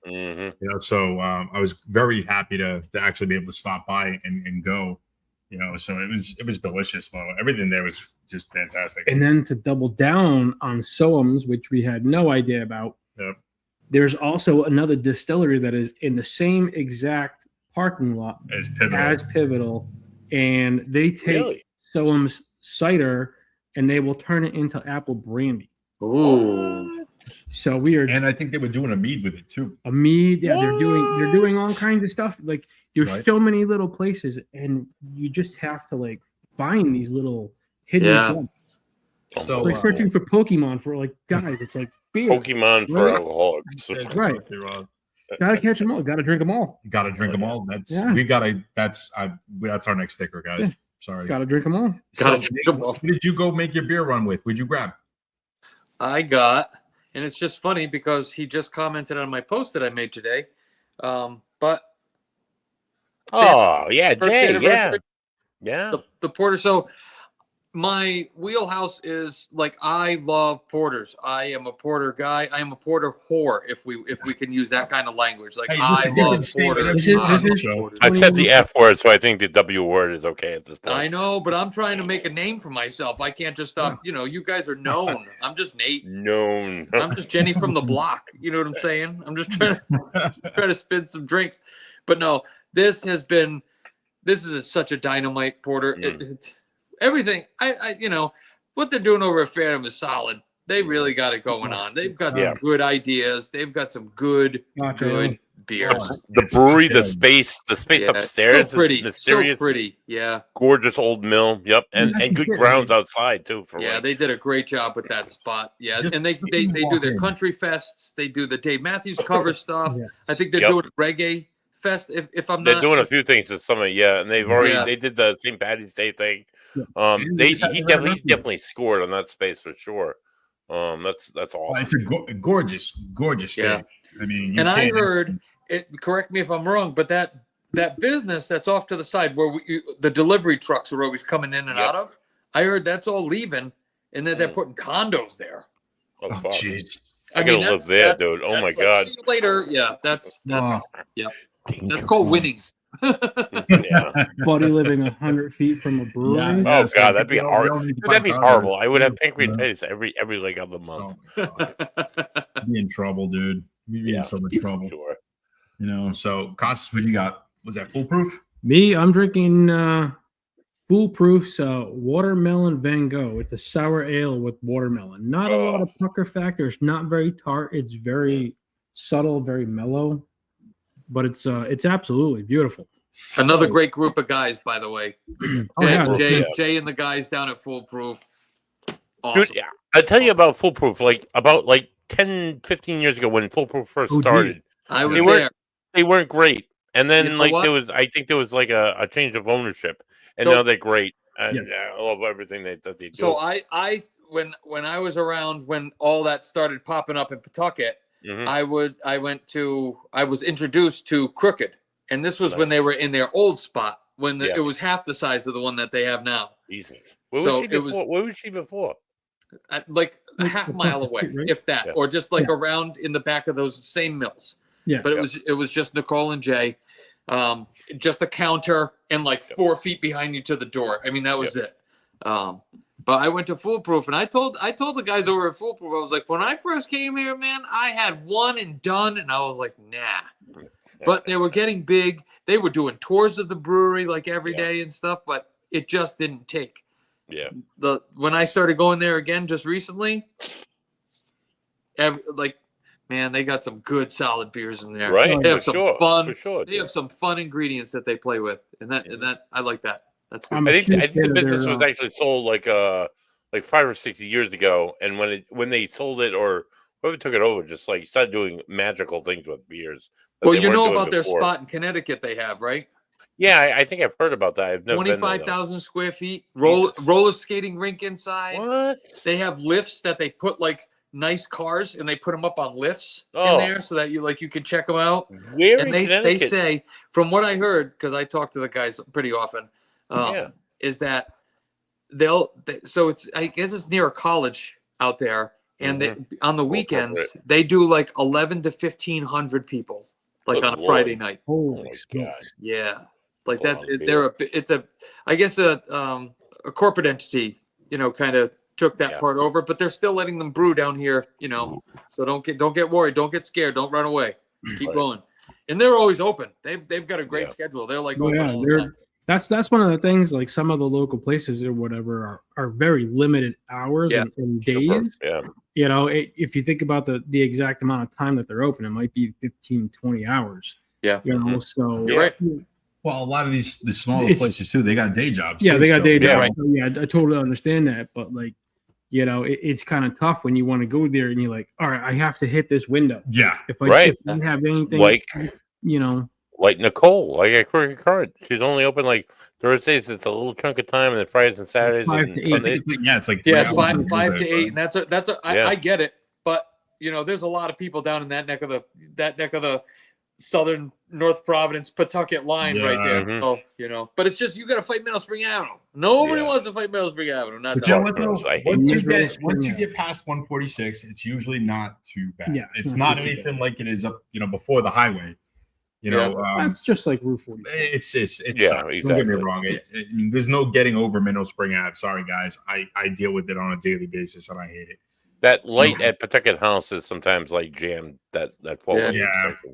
So I was very happy to actually be able to stop by and go. So it was delicious though. Everything there was just fantastic. And then to double down on Soam's, which we had no idea about. Yep. There's also another distillery that is in the same exact parking lot as Pivotal, and they take Soam's cider and they will turn it into apple brandy. Ooh. So weird. And I think they were doing a mead with it too. A mead, yeah. They're doing all kinds of stuff. Like there's so many little places, and you just have to like find these little hidden gems. So like searching for Pokemon for like guys. It's like beer. Pokemon for alcoholics. Right. Gotta catch them all. Gotta drink them all. Gotta drink them all. That's our next sticker, guys. Yeah. Sorry. Gotta drink them all. Gotta drink them all. What did you go make your beer run with? What'd you grab? I got, and it's just funny because he just commented on my post that I made today. But Jay, the porter. So my wheelhouse is like I love porters. I am a porter guy. I am a porter whore. If we can use that kind of language, like I love porters. I said the F word, so I think the W word is okay at this point. I know, but I'm trying to make a name for myself. I can't just stop. You guys are known. I'm just Nate. Known. I'm just Jenny from the block. You know what I'm saying? I'm just trying to spin some drinks. But no, this is such a dynamite porter. Everything what they're doing over at Phantom is solid. They really got it going on. They've got some good ideas. They've got some good beers. The brewery, the space upstairs, so pretty, mysterious, so pretty. Yeah, gorgeous old mill. Yep, and good grounds outside too. They did a great job with that spot. Yeah, and they do their country fests. They do the Dave Matthews cover stuff. I think they're doing reggae fest. If I'm not, they're doing a few things this summer. Yeah, and they've already they did the St. Patty's Day thing. He definitely scored on that space for sure. That's awesome. It's a gorgeous space. I mean, I heard it. Correct me if I'm wrong, but that business that's off to the side where the delivery trucks are always coming in and out of. I heard that's all leaving, and then they're putting condos there. Oh, jeez. I gotta live there, dude. Oh my god. See you later. Yeah, that's That's called winning. Buddy living 100 feet from a brewery. Oh god, that'd be horrible. That'd be horrible. I would have pancreatitis every like other month. I'd be in trouble, dude. We'd be in so much trouble. Sure. So Costas, what you got? Was that foolproof? Me, I'm drinking foolproof watermelon Van Gogh. It's a sour ale with watermelon. Not a lot of pucker factor. It's not very tart. It's very subtle, very mellow. But it's absolutely beautiful. Another great group of guys, by the way. Jay and the guys down at Foolproof. Awesome. Dude, I tell you about Foolproof. About 10, 15 years ago when Foolproof first started, I was there. They weren't great, and then I think there was like a change of ownership, and now they're great. And I love everything that they do. So I when I was around when all that started popping up in Pawtucket. I was introduced to Crooked, and this was when they were in their old spot when it was half the size of the one that they have now. Jesus, where was she before? Like a half mile away, if that, or just like around in the back of those same mills. Yeah, but it was just Nicole and Jay, just a counter and like 4 feet behind you to the door. I mean, that was it. But I went to Foolproof, and I told the guys over at Foolproof, I was like, when I first came here, man, I had one and done, and I was like, nah. But they were getting big. They were doing tours of the brewery like every day and stuff, but it just didn't take. Yeah. When I started going there again just recently, man, they got some good solid beers in there. Right. They have fun. For sure. They have some fun ingredients that they play with, and that I like that. That's good. I think the business was actually sold like 5 or 6 years ago, and when they sold it or whoever took it over, just like started doing magical things with beers. Well, you know about their spot in Connecticut they have, right? Yeah, I think I've heard about that. I've never been there, though. 25,000 square feet. Roller skating rink inside. What? They have lifts that they put like nice cars and they put them up on lifts in Oh. there so that you can check them out. Where And in they Connecticut? say, from what I heard, because I talk to the guys pretty often, is that so it's, I guess it's near a college out there, and on the weekends they do like 11 to 1,500 people, like on a Friday night. Oh my God. Yeah, like that. It's I guess a corporate entity, kind of took that part over, but they're still letting them brew down here, So don't get worried, don't get scared, don't run away, keep going. And they're always open. They've got a great schedule. They're like open all the time. That's one of the things. Like some of the local places or whatever are very limited hours and days. Yeah. If you think about the exact amount of time that they're open, it might be 15, 20 hours. Yeah. So you're right. Well, a lot of the smaller places too, they got day jobs. Yeah, they got day jobs. Right. So, yeah, I totally understand that, but like, it's kind of tough when you want to go there and you're like, all right, I have to hit this window. Yeah. If I have anything, like Nicole, like a cricket card. She's only open like Thursdays. It's a little chunk of time, and then Fridays and Saturdays and Sundays. It's like 5 to 8, and I get it. But there's a lot of people down in that neck of the southern North Providence Pawtucket line right there. Mm-hmm. So but it's just you got to fight Middle Spring Avenue. Nobody wants to fight Middle Spring Avenue. Not once you get past 146, it's usually not too bad. Yeah, it's not anything like it is up before the highway. That's just like Route 40. It's exactly. Don't get me wrong. There's no getting over Middle Spring Ave. Sorry, guys. I deal with it on a daily basis, and I hate it. That light at Pawtucket House is sometimes like jammed. That forward.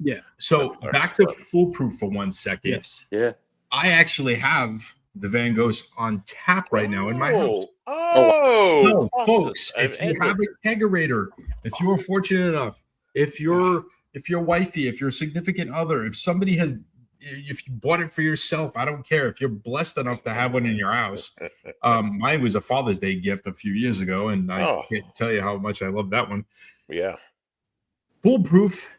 Yeah. So back to Foolproof for 1 second. Yes. Yeah. I actually have the Van Gogh on tap right now in my house. So, folks, if you have a kegerator, if you are fortunate enough, if your wifey, if your significant other, if you bought it for yourself, I don't care. If you're blessed enough to have one in your house, mine was a Father's Day gift a few years ago, and I can't tell you how much I love that one. Yeah. Foolproof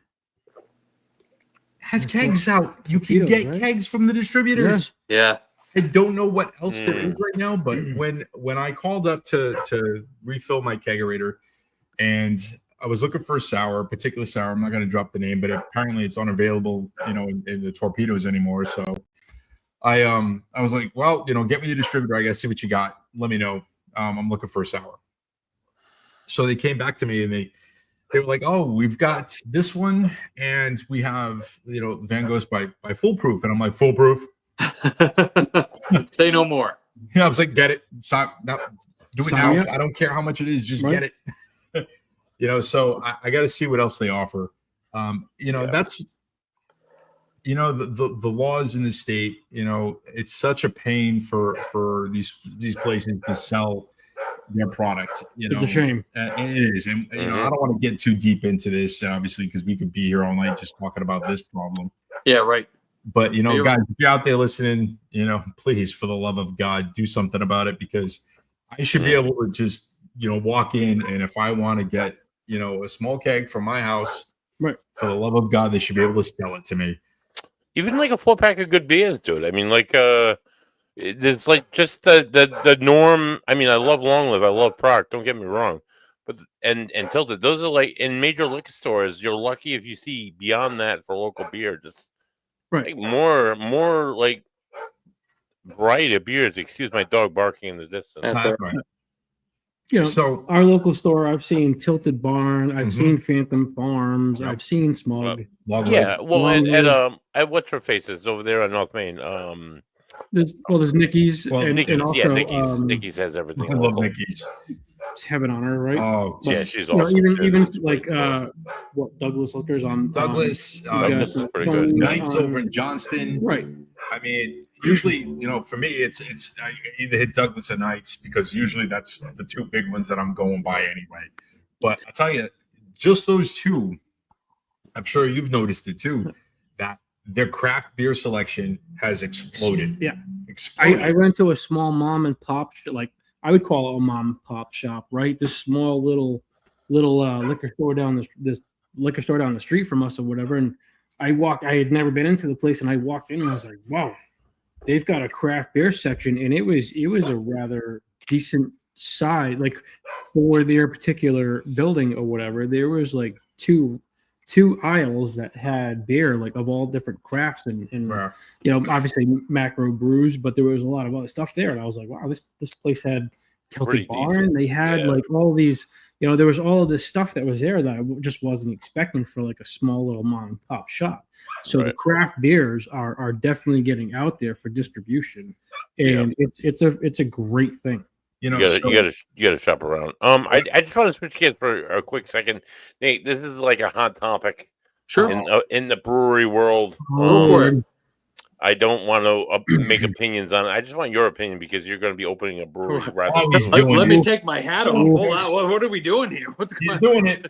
has kegs out. You can get kegs from the distributors. Yeah. I don't know what else there is right now, but when I called up to refill my kegerator, and I was looking for a particular sour. I'm not going to drop the name, but apparently it's unavailable, in the torpedoes anymore. So I was like, well, get me the distributor. I got to see what you got. Let me know. I'm looking for a sour. So they came back to me and they were like, oh, we've got this one, and we have Van Gogh's by Foolproof, and I'm like, Foolproof. Say no more. Yeah, I was like, get it. Stop. Do it now. I don't care how much it is. Just get it. So I got to see what else they offer. That's the laws in the state. It's such a pain for these places to sell their product. It's a shame. It is, and I don't want to get too deep into this, obviously, because we could be here all night just talking about this problem. Yeah, right. But guys, if you're out there listening, please, for the love of God, do something about it, because I should be able to just walk in, and if I want to get a small keg from my house, right, for the love of God, they should be able to sell it to me. Even like a 4-pack of good beers, dude. I mean, like it's like just the norm. I mean, I love Long Live, I love Proc. Don't get me wrong, but and Tilted, those are like in major liquor stores. You're lucky if you see beyond that for local beer. Just like more like variety of beers. Excuse my dog barking in the distance. That's right. So our local store, I've seen Tilted Barn, I've seen Phantom Farms, I've seen Smug. At what's her faces over there on North Main. There's Nicky's. Nicky's, and also, Nicky's has everything. I love Nicky's. It's heaven on her, right? Oh, yeah, she's awesome. Even like Douglas Liquors on Douglas. Douglas is pretty good. Knights over in Johnston. Right. I mean, usually, for me, it's I either hit Douglas or Knights, because usually that's the two big ones that I'm going by anyway. But I tell you, just those two, I'm sure you've noticed it too, that their craft beer selection has exploded. Yeah, exploded. I went to a small mom and pop, like I would call it a mom and pop shop, right? This small little liquor store down the street from us or whatever, and I had never been into the place, and I walked in and I was like, wow, they've got a craft beer section, and it was a rather decent size, like for their particular building or whatever. There was like two aisles that had beer, like of all different crafts, and obviously macro brews, but there was a lot of other stuff there, and I was like, wow, this place had Celtic Barn. They had like all these, there was all of this stuff that was there that I just wasn't expecting for like a small little mom and pop shop. So the craft beers are definitely getting out there for distribution, and it's a great thing. You gotta shop around. I just want to switch gears for a quick second, Nate. This is like a hot topic, sure, in the brewery world. Go for it. I don't want to make opinions on it. I just want your opinion because you're going to be opening a brewery. Let me take my hat off. Hold on. What are we doing here? What's going on?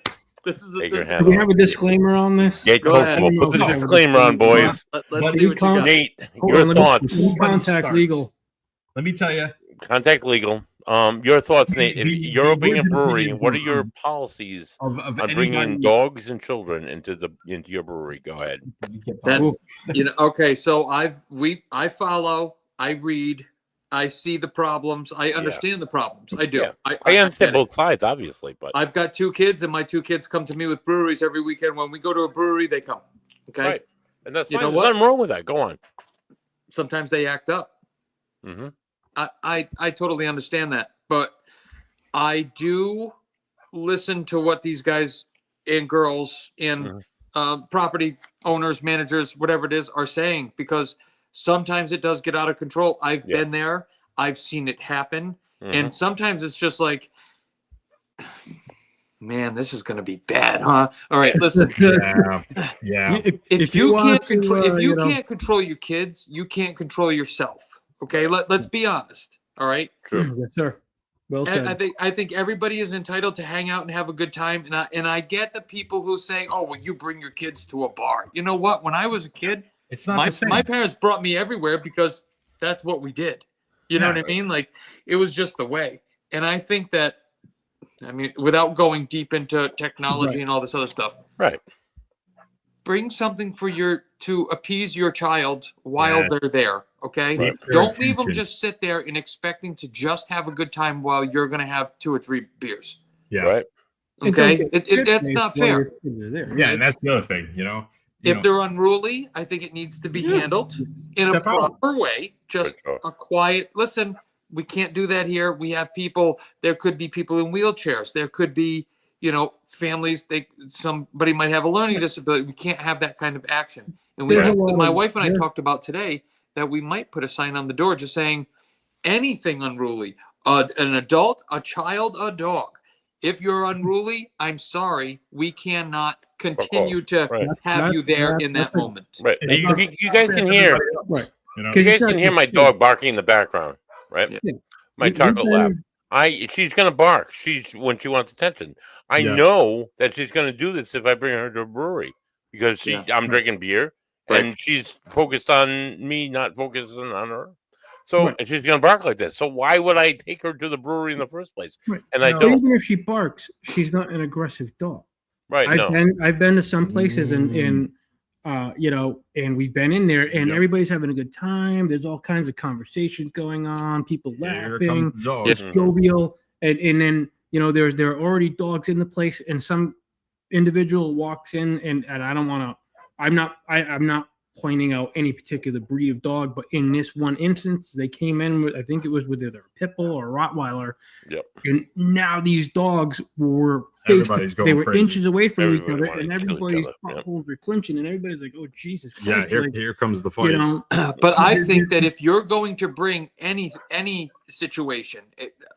Do we have a disclaimer on this? Yeah, go ahead. We'll put the disclaimer on, boys. Let's see what you got. Nate, your thoughts. Contact legal. Let me tell you. Contact legal. Your thoughts, Nate. If you're opening a brewery, what are your policies on bringing dogs and children into your brewery? Go ahead. That's, okay. So I follow, I read, I see the problems. I understand the problems. I do. Yeah. I understand both sides, obviously, but I've got 2 kids, and my 2 kids come to me with breweries every weekend. When we go to a brewery, they come. Okay, right. And that's fine. There's nothing wrong with that. Go on. Sometimes they act up. Mm-hmm. I totally understand that, but I do listen to what these guys and girls and property owners, managers, whatever it is, are saying, because sometimes it does get out of control. I've been there. I've seen it happen. And sometimes it's just like, man, this is going to be bad, huh? All right, listen. Yeah. If you can't control your kids, you can't control yourself. Okay, let's be honest. All right. True. Yes, sir. Well said. I think everybody is entitled to hang out and have a good time. And I get the people who say, "Oh, well, you bring your kids to a bar." You know what? When I was a kid, it's not the same. My parents brought me everywhere because that's what we did. You know what I mean? Like, it was just the way. And I think that, without going deep into technology and all this other stuff, right? Bring something to appease your child while they're there. Okay, right. Don't leave them just sit there and expecting to just have a good time while you're going to have 2 or 3 beers. Yeah, right. Okay, that's not fair. Yeah, and that's the other thing. If they're unruly, I think it needs to be handled in a proper way. Just a quiet. Listen, we can't do that here. We have people. There could be people in wheelchairs. There could be, families. Somebody might have a learning disability. We can't have that kind of action. And my wife and I talked about today that we might put a sign on the door just saying anything unruly, an adult, a child, a dog. If you're unruly, I'm sorry, we cannot continue to have you there in that moment. Right. You guys can hear. Right. You guys can hear my dog barking in the background, right? Yeah. My chocolate lab. She's gonna bark. When she wants attention. I know that she's gonna do this if I bring her to a brewery because I'm drinking beer. Right. And she's focused on me, not focusing on her. So and she's going to bark like this. So why would I take her to the brewery in the first place? Right. And I don't. Even if she barks, she's not an aggressive dog. Right. I've been to some places and we've been in there and everybody's having a good time. There's all kinds of conversations going on, people laughing. It's jovial. And then, there are already dogs in the place and some individual walks in and I don't want to. I'm not pointing out any particular breed of dog, but in this one instance, they came in with, I think it was with either a pit bull or a Rottweiler. Yep. And now these dogs were they were crazy. Inches away from each other, and everybody's buttholes were clinching, and everybody's like, "Oh Jesus Christ!" Yeah, here comes the fight. But I think that if you're going to bring any situation,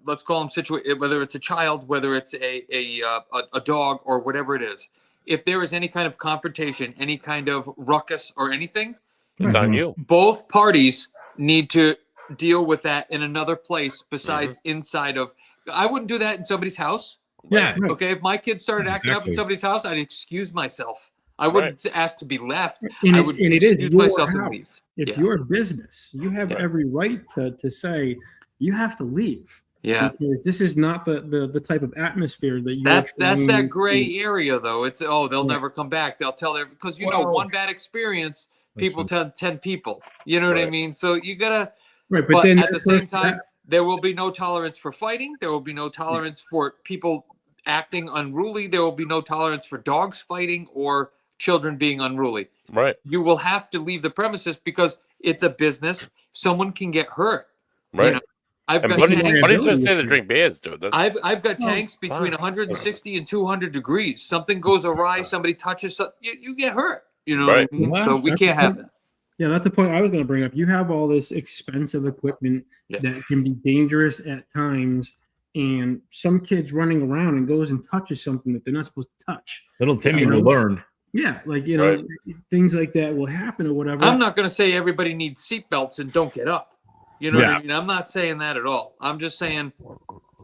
let's call them situation, whether it's a child, whether it's a dog, or whatever it is. If there is any kind of confrontation, any kind of ruckus or anything, it's on you. Both parties need to deal with that in another place besides inside of. I wouldn't do that in somebody's house. Yeah. Okay. If my kids started acting up in somebody's house, I'd excuse myself. I wouldn't ask to be left. I would excuse myself and leave. It's your business. You have every right to say you have to leave. Yeah, because this is not the type of atmosphere that you. That's that gray area, though. It's they'll never come back. They'll tell because one bad experience people tell 10 people. You know what I mean? So you gotta. Right, but then at the same time, there will be no tolerance for fighting. There will be no tolerance for people acting unruly. There will be no tolerance for dogs fighting or children being unruly. Right. You will have to leave the premises because it's a business. Someone can get hurt. Right. You know, I've got buddies just say the drink beers, dude. I've got tanks between 160 and 200 degrees. Something goes awry. Somebody touches. You get hurt. You know what I mean? So we can't have that. Yeah, that's a point I was going to bring up. You have all this expensive equipment that can be dangerous at times, and some kids running around and goes and touches something that they're not supposed to touch. Little Timmy will learn. Yeah, like, you know, things like that will happen or whatever. I'm not going to say everybody needs seatbelts and don't get up. You know what I mean? I'm not saying that at all. I'm just saying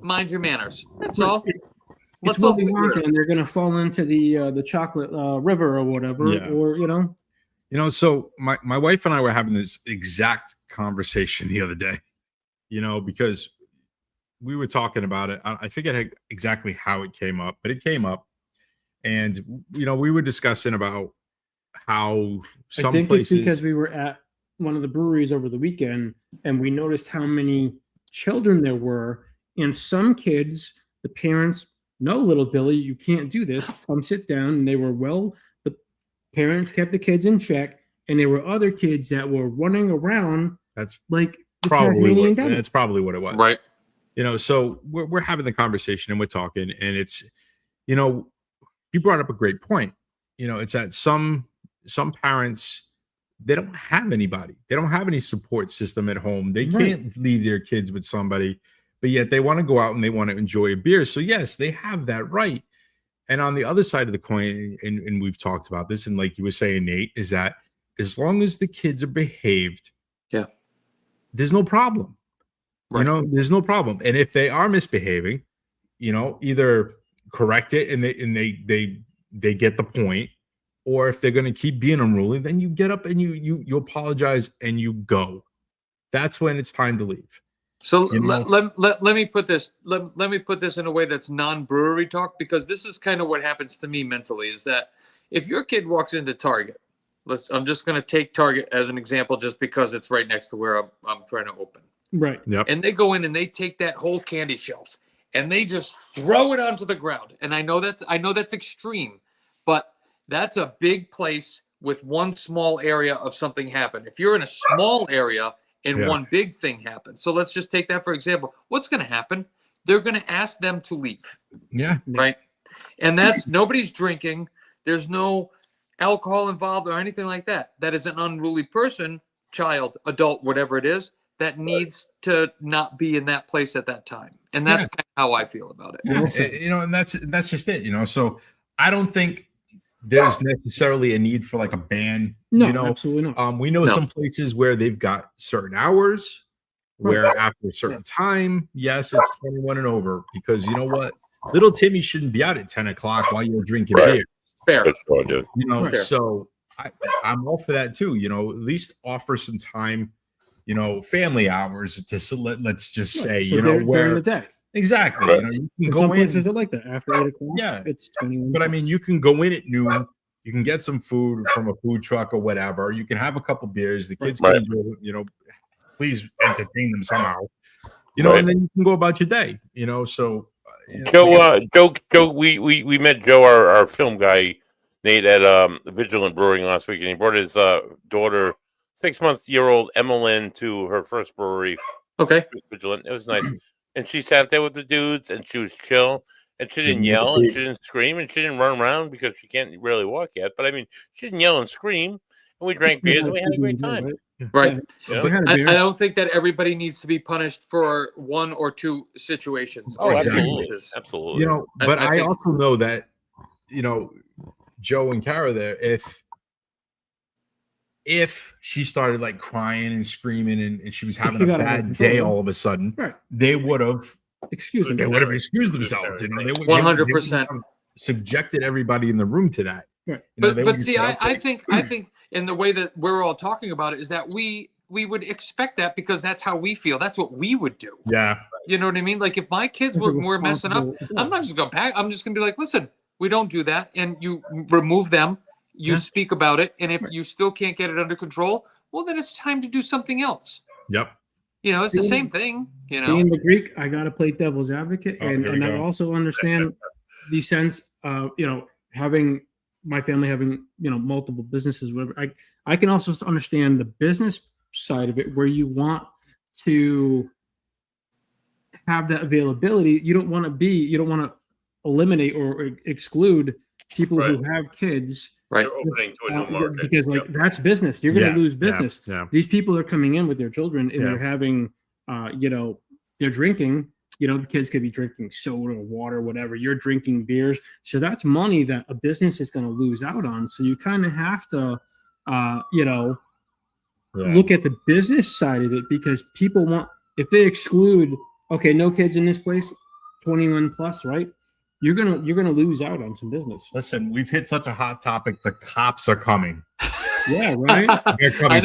mind your manners. That's all. It's what we want, and they're going to fall into the chocolate river or whatever, or, you know. You know, so my wife and I were having this exact conversation the other day, you know, because we were talking about it. I forget exactly how it came up, but it came up. And, you know, we were discussing about how some places. It's because we were at one of the breweries over the weekend and we noticed how many children there were. And some kids, the parents, no, little Billy, you can't do this. Come sit down. And they were the parents kept the kids in check. And there were other kids that were running around. That's like probably that's probably what it was. Right. You know, so we're having the conversation and we're talking, and it's, you know, you brought up a great point. You know, it's that some parents, they don't have anybody. They don't have any support system at home. They can't leave their kids with somebody, but yet they want to go out and they want to enjoy a beer. So yes, they have that right. And on the other side of the coin, and we've talked about this, and like you were saying, Nate, is that as long as the kids are behaved, there's no problem. Right. You know, there's no problem. And if they are misbehaving, you know, either correct it and they get the point, or if they're going to keep being unruly, then you get up and you apologize and you go. That's when it's time to leave. So let me put this let me put this in a way that's non-brewery talk, because this is kind of what happens to me mentally, is that if your kid walks into Target, I'm just going to take Target as an example just because it's right next to where I'm trying to open. Right. Yep. And they go in and they take that whole candy shelf and they just throw it onto the ground. And I know that's extreme, but that's a big place with one small area of something happen. If you're in a small area and one big thing happens. So let's just take that for example. What's going to happen? They're going to ask them to leave. Yeah. Right. And that's nobody's drinking. There's no alcohol involved or anything like that. That is an unruly person, child, adult, whatever it is, that needs to not be in that place at that time. And that's kind of how I feel about it. You know, and that's just it, you know. So I don't think there's necessarily a need for like a ban. No, you know? Absolutely not. We know some places where they've got certain hours where after a certain time, yes, it's 21 and over, because you know what? Little Timmy shouldn't be out at 10 o'clock while you're drinking beer. Fair. That's all, dude. You know, so I'm all for that too. You know, at least offer some time, you know, family hours to let's just say, so you know, where during the day. Exactly. Right. You know, you can go some in. places are like that after 8 o'clock. Yeah, it's 21. But I mean, you can go in at noon. You can get some food from a food truck or whatever. You can have a couple beers. The kids can enjoy it. You know, please entertain them somehow. You know, and then you can go about your day. You know, so. Joe, we met Joe, our film guy, Nate, at Vigilant Brewing last week, and he brought his daughter, 6-month-old Emmeline, to her first brewery. Okay. Vigilant. It was nice. And she sat there with the dudes, and she was chill, and she didn't yell, and she didn't scream, and she didn't run around because she can't really walk yet. But I mean, she didn't yell and scream, and we drank beers, and we had a great time. Right. Yeah. I don't think that everybody needs to be punished for one or two situations. Oh, absolutely. You know, but I also know that, you know, Joe and Kara there, if she started like crying and screaming and she was having a bad day all of a sudden, they would have excused themselves. You know, they would 100% subjected everybody in the room to that. Right. You know, but see, I think in the way that we're all talking about it is that we would expect that because that's how we feel. That's what we would do. Yeah. You know what I mean? Like if my kids were messing up, I'm not just going to pack. I'm just going to be like, listen, we don't do that. And you remove them you speak about it, and if you still can't get it under control, well, then it's time to do something else. Yep. It's the same thing. Being the Greek, I got to play devil's advocate, and I also understand the sense of having my family having multiple businesses. Whatever. I can also understand the business side of it, where you want to have that availability. You don't want to eliminate or exclude people who have kids. Right. Opening to a new market. Because that's business. You're going to lose business. Yeah. These people are coming in with their children and they're having, they're drinking. The kids could be drinking soda, water, whatever. You're drinking beers. So that's money that a business is going to lose out on. So you kind of have to, look at the business side of it, because people want, if they exclude, okay, no kids in this place, 21 plus, right? You're gonna lose out on some business. Listen, we've hit such a hot topic. The cops are coming. Yeah, right. They're coming I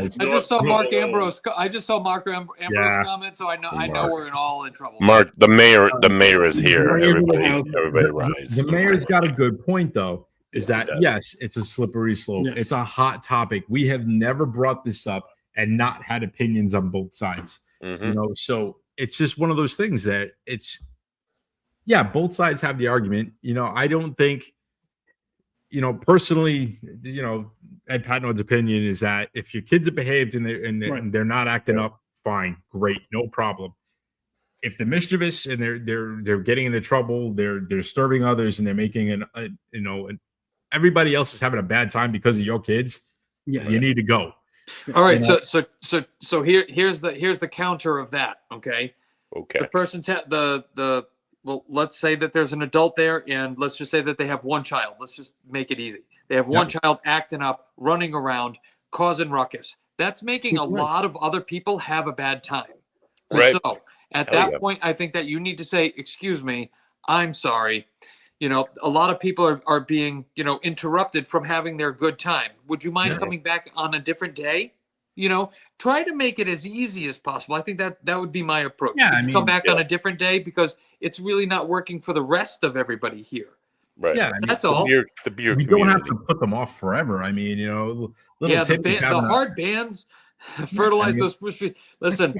just saw Mark Ambrose. Comment, so I know we're all in trouble. Mark, the mayor is here. Everybody rise. The mayor's got a good point, though. Is that yes, it's a slippery slope. Yes. It's a hot topic. We have never brought this up and not had opinions on both sides. So it's just one of those things that both sides have the argument. I don't think, personally, Ed Patnod's opinion is that if your kids are behaved and they're not acting up, fine, great, no problem. If they're mischievous and they're getting into trouble, they're disturbing others, and they're making everybody else is having a bad time because of your kids, you need to go. All right, so here's the counter of that. Okay. The person well, let's say that there's an adult there, and let's just say that they have one child. Let's just make it easy. They have one child acting up, running around, causing ruckus. That's making a lot of other people have a bad time. Right. So at that point, I think that you need to say, excuse me, I'm sorry. A lot of people are being, interrupted from having their good time. Would you mind coming back on a different day? Try to make it as easy as possible. I think that would be my approach. Come back on a different day, because it's really not working for the rest of everybody here. Right. Yeah, that's all. The beer you don't have to put them off forever. The hard bands fertilize those spruce trees. Listen,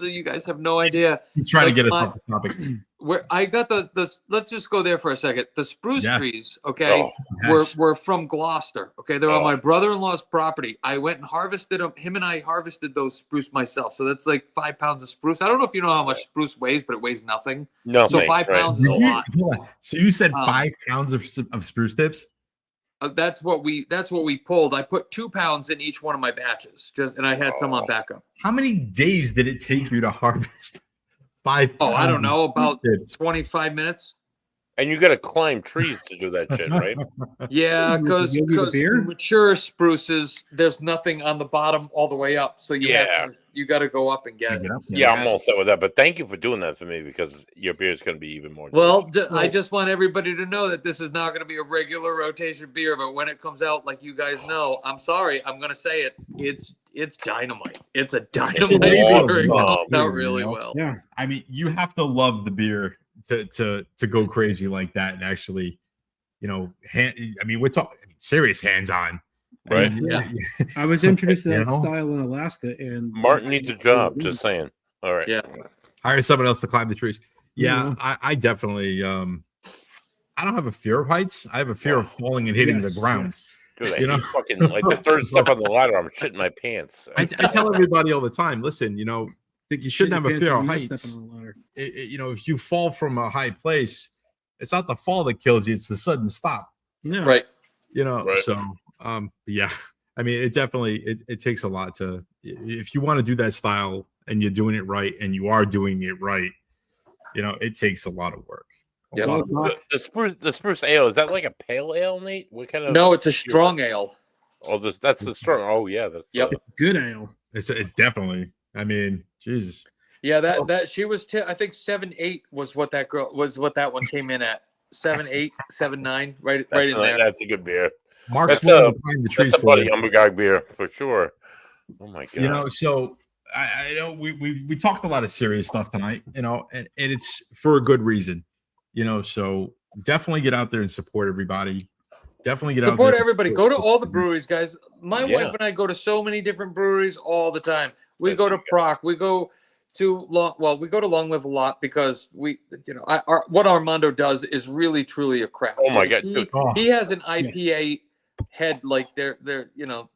you guys have no idea. I'm trying to get us off the topic. Where I got the let's just go there for a second. The spruce trees, were from Gloucester. Okay, they're on my brother-in-law's property. I went and harvested them. Him and I harvested those spruce myself. So that's like 5 pounds of spruce. I don't know if you know how much spruce weighs, but it weighs nothing. No, so 5 pounds is a lot. So you said 5 pounds of spruce tips? That's what we pulled. I put 2 pounds in each one of my batches, and I had some on backup. How many days did it take you to harvest 5 pounds? I don't know, about 25 minutes. And you got to climb trees to do that shit, right? Yeah, because mature spruces, there's nothing on the bottom all the way up, so you got to go up and get it. Yeah, I'm all set with that. But thank you for doing that for me, because your beer is going to be even more. Well, I just want everybody to know that this is not going to be a regular rotation beer, but when it comes out, like you guys know, I'm sorry, I'm going to say it. It's dynamite. It's a dynamite beer. It comes out really well. Yeah, you have to love the beer to go crazy like that, and actually, we're talking serious hands-on. Right. I was introduced to that style in Alaska, and Martin needs a job. Just saying. All right. Yeah. Hire someone else to climb the trees. Yeah, I definitely. I don't have a fear of heights. I have a fear of falling and hitting the ground. Dude, fucking like the third step on the ladder, I'm shitting my pants. I tell everybody all the time. Listen, you shouldn't have a fear of heights. If you fall from a high place, it's not the fall that kills you; it's the sudden stop. Yeah. Right. So. It definitely it takes a lot to, if you want to do that style and you're doing it right and you are doing it right, it takes a lot of work. Yeah. The spruce ale, is that like a pale ale, Nate? What kind of? No, it's a strong ale. Oh, that's the strong. Oh yeah, that's good ale. It's definitely. Jesus. Yeah, that she was. I think 7.8 was what that one came in at. 7.8, 7.9, right in there. That's a good beer. Mark's behind the trees for you. Umbergog beer for sure. Oh my god! So I know we talked a lot of serious stuff tonight. And it's for a good reason. So definitely get out there and support everybody. definitely get out Support there. everybody. Go to all the breweries, guys. My wife and I go to so many different breweries all the time. We go to Proc. We go to we go to Long Live a lot because what Armando does is really truly a craft. Oh my God, he has an IPA head like they're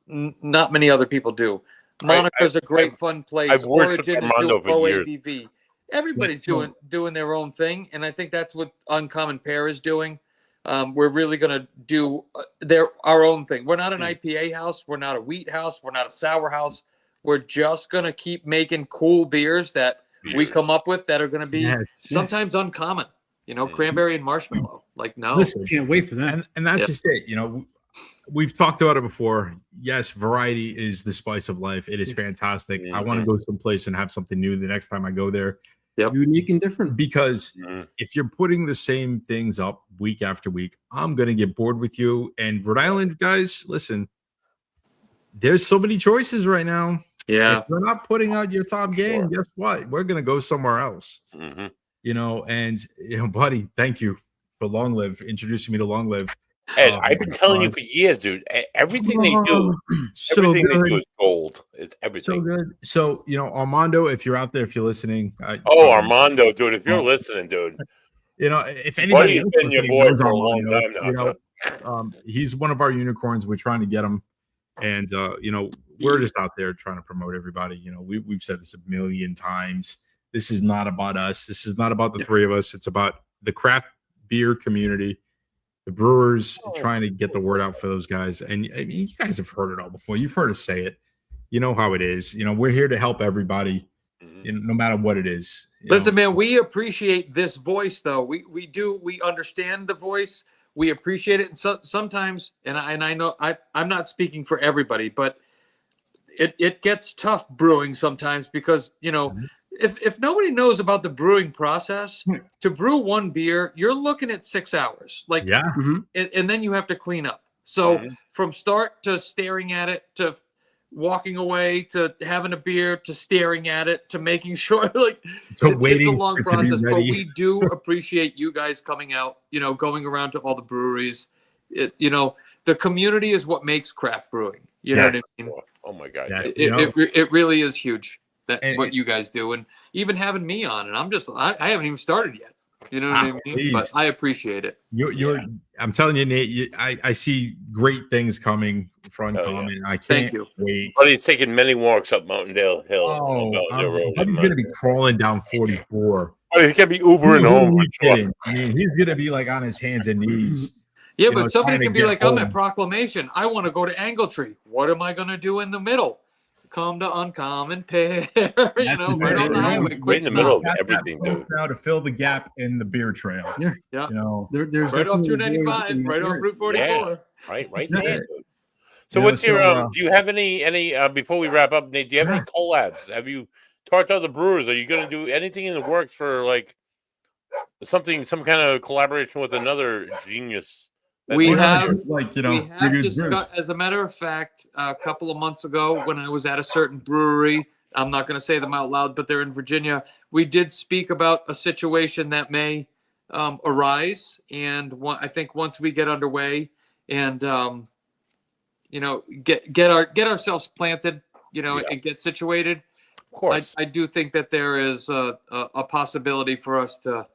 not many other people do. Monica's a great fun place. I've worshipped Origin Armando is doing for years. OADV. Everybody's doing their own thing, and I think that's what Uncommon Pear is doing. We're really going to do our own thing. We're not an IPA house. We're not a wheat house. We're not a sour house. We're just going to keep making cool beers that we come up with that are going to be sometimes uncommon. Cranberry and marshmallow. Listen, can't wait for that. And that's just it. We've talked about it before. Yes, variety is the spice of life. It is fantastic. I want to go someplace and have something new the next time I go there. Yep. Unique and different. Because if you're putting the same things up week after week, I'm going to get bored with you. And Rhode Island, guys, listen, there's so many choices right now. Yeah. If we're not putting out your top game, guess what? We're going to go somewhere else. Buddy, thank you for Long Live, introducing me to Long Live. Ed, I've been telling you for years, dude. Everything they do, they do is gold. It's everything. So good. So, Armando, if you're out there, if you're listening. Armando, dude, if you're listening, dude. If anybody Buddy's been your boy for a long time now. He's one of our unicorns. We're trying to get him. And, we're just out there trying to promote everybody. We've said this a million times. This is not about us. This is not about the three of us. It's about the craft beer community. The brewers trying to get the word out for those guys. And I mean, you guys have heard it all before. You've heard us say it. You know how it is. We're here to help everybody, no matter what it is. Listen, man, we appreciate this voice, though. We do. We understand the voice. We appreciate it. And so, sometimes, and I know I'm not speaking for everybody, but it gets tough brewing sometimes because, if nobody knows about the brewing process, to brew one beer, you're looking at 6 hours. And then you have to clean up. So from start to staring at it, to walking away, to having a beer, to staring at it, to making sure, it's a long process. But we do appreciate you guys coming out, going around to all the breweries. The community is what makes craft brewing. You know what I mean? Oh my God. It really is huge. What you guys do, and even having me on, and I haven't even started yet. You know what I mean? Please. But I appreciate it. I'm telling you, Nate. I see great things coming from Uncommon. I can't wait. But he's taking many walks up Mountaindale Hill. He's going to be crawling down 44. He's going to be Ubering home. I mean, he's going to be on his hands and knees. Yeah, but somebody can be like, I'm at Proclamation. I want to go to Angletree. What am I going to do in the middle? Come to Uncommon Pear, right on the highway. Right in the middle of everything, dude. Now to fill the gap in the beer trail. Yeah. There's right off 295, right off Route 44. Yeah. Right there, dude. So what's your do you have any before we wrap up, Nate, do you have any collabs? Have you talked to other brewers? Are you going to do anything in the works for some kind of collaboration with another genius? We have discussed, as a matter of fact, a couple of months ago when I was at a certain brewery, I'm not going to say them out loud, but they're in Virginia. We did speak about a situation that may arise, and I think once we get underway and get ourselves planted, and get situated. Of course, I do think that there is a possibility for us to.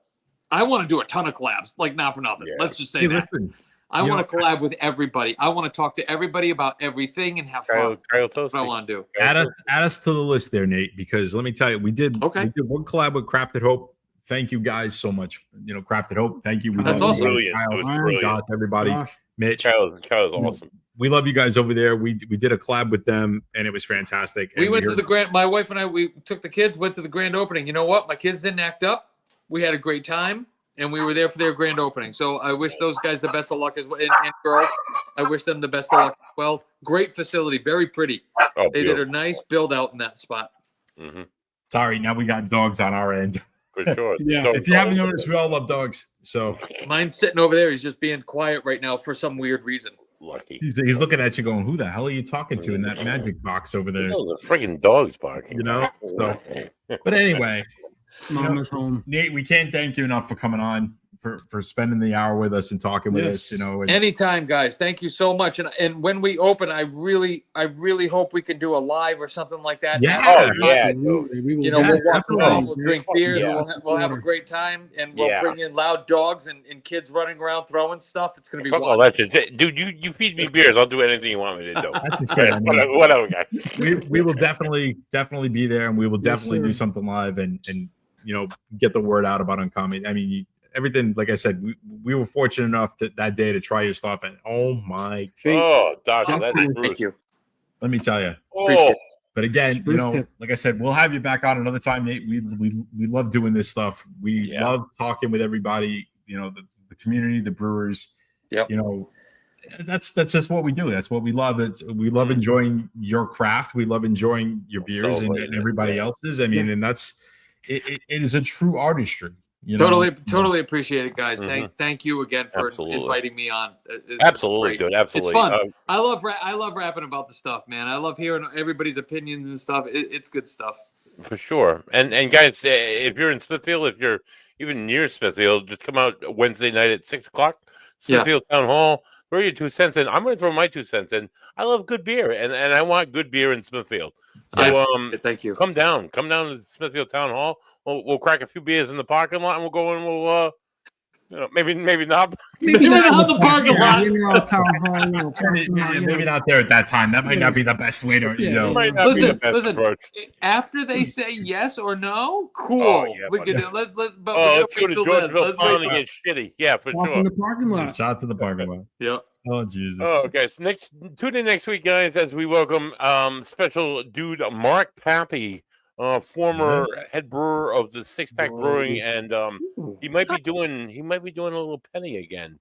I want to do a ton of collabs, not for nothing. Yeah. Let's just say that. Listen. I want to collab with everybody. I want to talk to everybody about everything and have fun. That's what I want to do. Add us to the list there, Nate, because let me tell you, we did one collab with Crafted Hope. Thank you guys so much. Crafted Hope. Thank you. That's awesome. Brilliant. It was brilliant. Josh, everybody. Mitch. Kyle's awesome. We love you guys over there. We did a collab with them, and it was fantastic. We went to the my wife and I, we took the kids, went to the grand opening. You know what? My kids didn't act up. We had a great time. And we were there for their grand opening. So I wish those guys the best of luck as well. And girls, I wish them the best of luck as well. Great facility, very pretty. They did a nice build out in that spot. Mm-hmm. Sorry, now we got dogs on our end. For sure. Yeah. If you haven't noticed, we all love dogs. So mine's sitting over there. He's just being quiet right now for some weird reason. Lucky. He's looking at you going, who the hell are you talking to in that magic box over there? Those are friggin' dogs barking. So, but anyway. Mama's home. Nate, we can't thank you enough for coming on, for spending the hour with us and talking with us. Anytime, guys. Thank you so much. And when we open, I really hope we can do a live or something like that. Yeah, we'll walk around, we'll drink beers, we'll have a great time, and we'll bring in loud dogs and kids running around throwing stuff. It's gonna be wonderful. Dude, you feed me beers, I'll do anything you want me to do. Whatever, guys. We will definitely be there, and we will definitely do something live and get the word out about Uncommon. I mean, everything, like I said, we were fortunate enough that day to try your stuff, and oh my, Doctor, thank you. Let me tell you. But again, like I said, we'll have you back on another time, Nate. We love doing this stuff. We love talking with everybody. The community, the brewers. Yep. That's just what we do. That's what we love. We love enjoying your craft. We love enjoying your beers and everybody else's. I mean, and that's it is a true artistry. Totally appreciate it, guys. Thank you again for inviting me on. Absolutely, dude. Absolutely, it's fun. I love rapping about the stuff, man. I love hearing everybody's opinions and stuff. It's good stuff for sure. And guys, if you're in Smithfield, if you're even near Smithfield, just come out Wednesday night at 6:00. Smithfield Town Hall. Throw your 2 cents in. I'm going to throw my 2 cents in. I love good beer, and I want good beer in Smithfield. So thank you. Come down to Smithfield Town Hall. We'll crack a few beers in the parking lot, and we'll go and we'll maybe not maybe not the parking lot. Maybe not there at that time. That might not be the best way to listen. After they say yes or no, cool. We can do. Let's go to Georgeville Pond and get shitty. Yeah, for sure. In the parking lot. Shot to the parking lot. Yeah. Oh Jesus. Oh, okay. So tune in next week, guys, as we welcome special dude Mark Pappy, former head brewer of the Six Pack Brewing, and he might be doing a little penny again.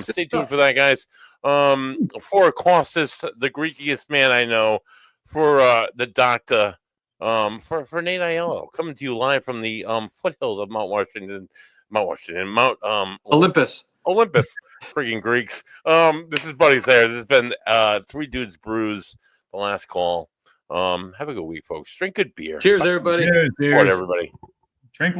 Stay tuned for that, guys. For Kostas, the Greekiest man I know, for the doctor, for Nate Aiello, coming to you live from the foothills of Mount Olympus, freaking Greeks. This is Buddy Thayer. This has been 3 Dudes Brews, the last call. Have a good week, folks. Drink good beer. Cheers, everybody. Cheers. Support everybody. Drink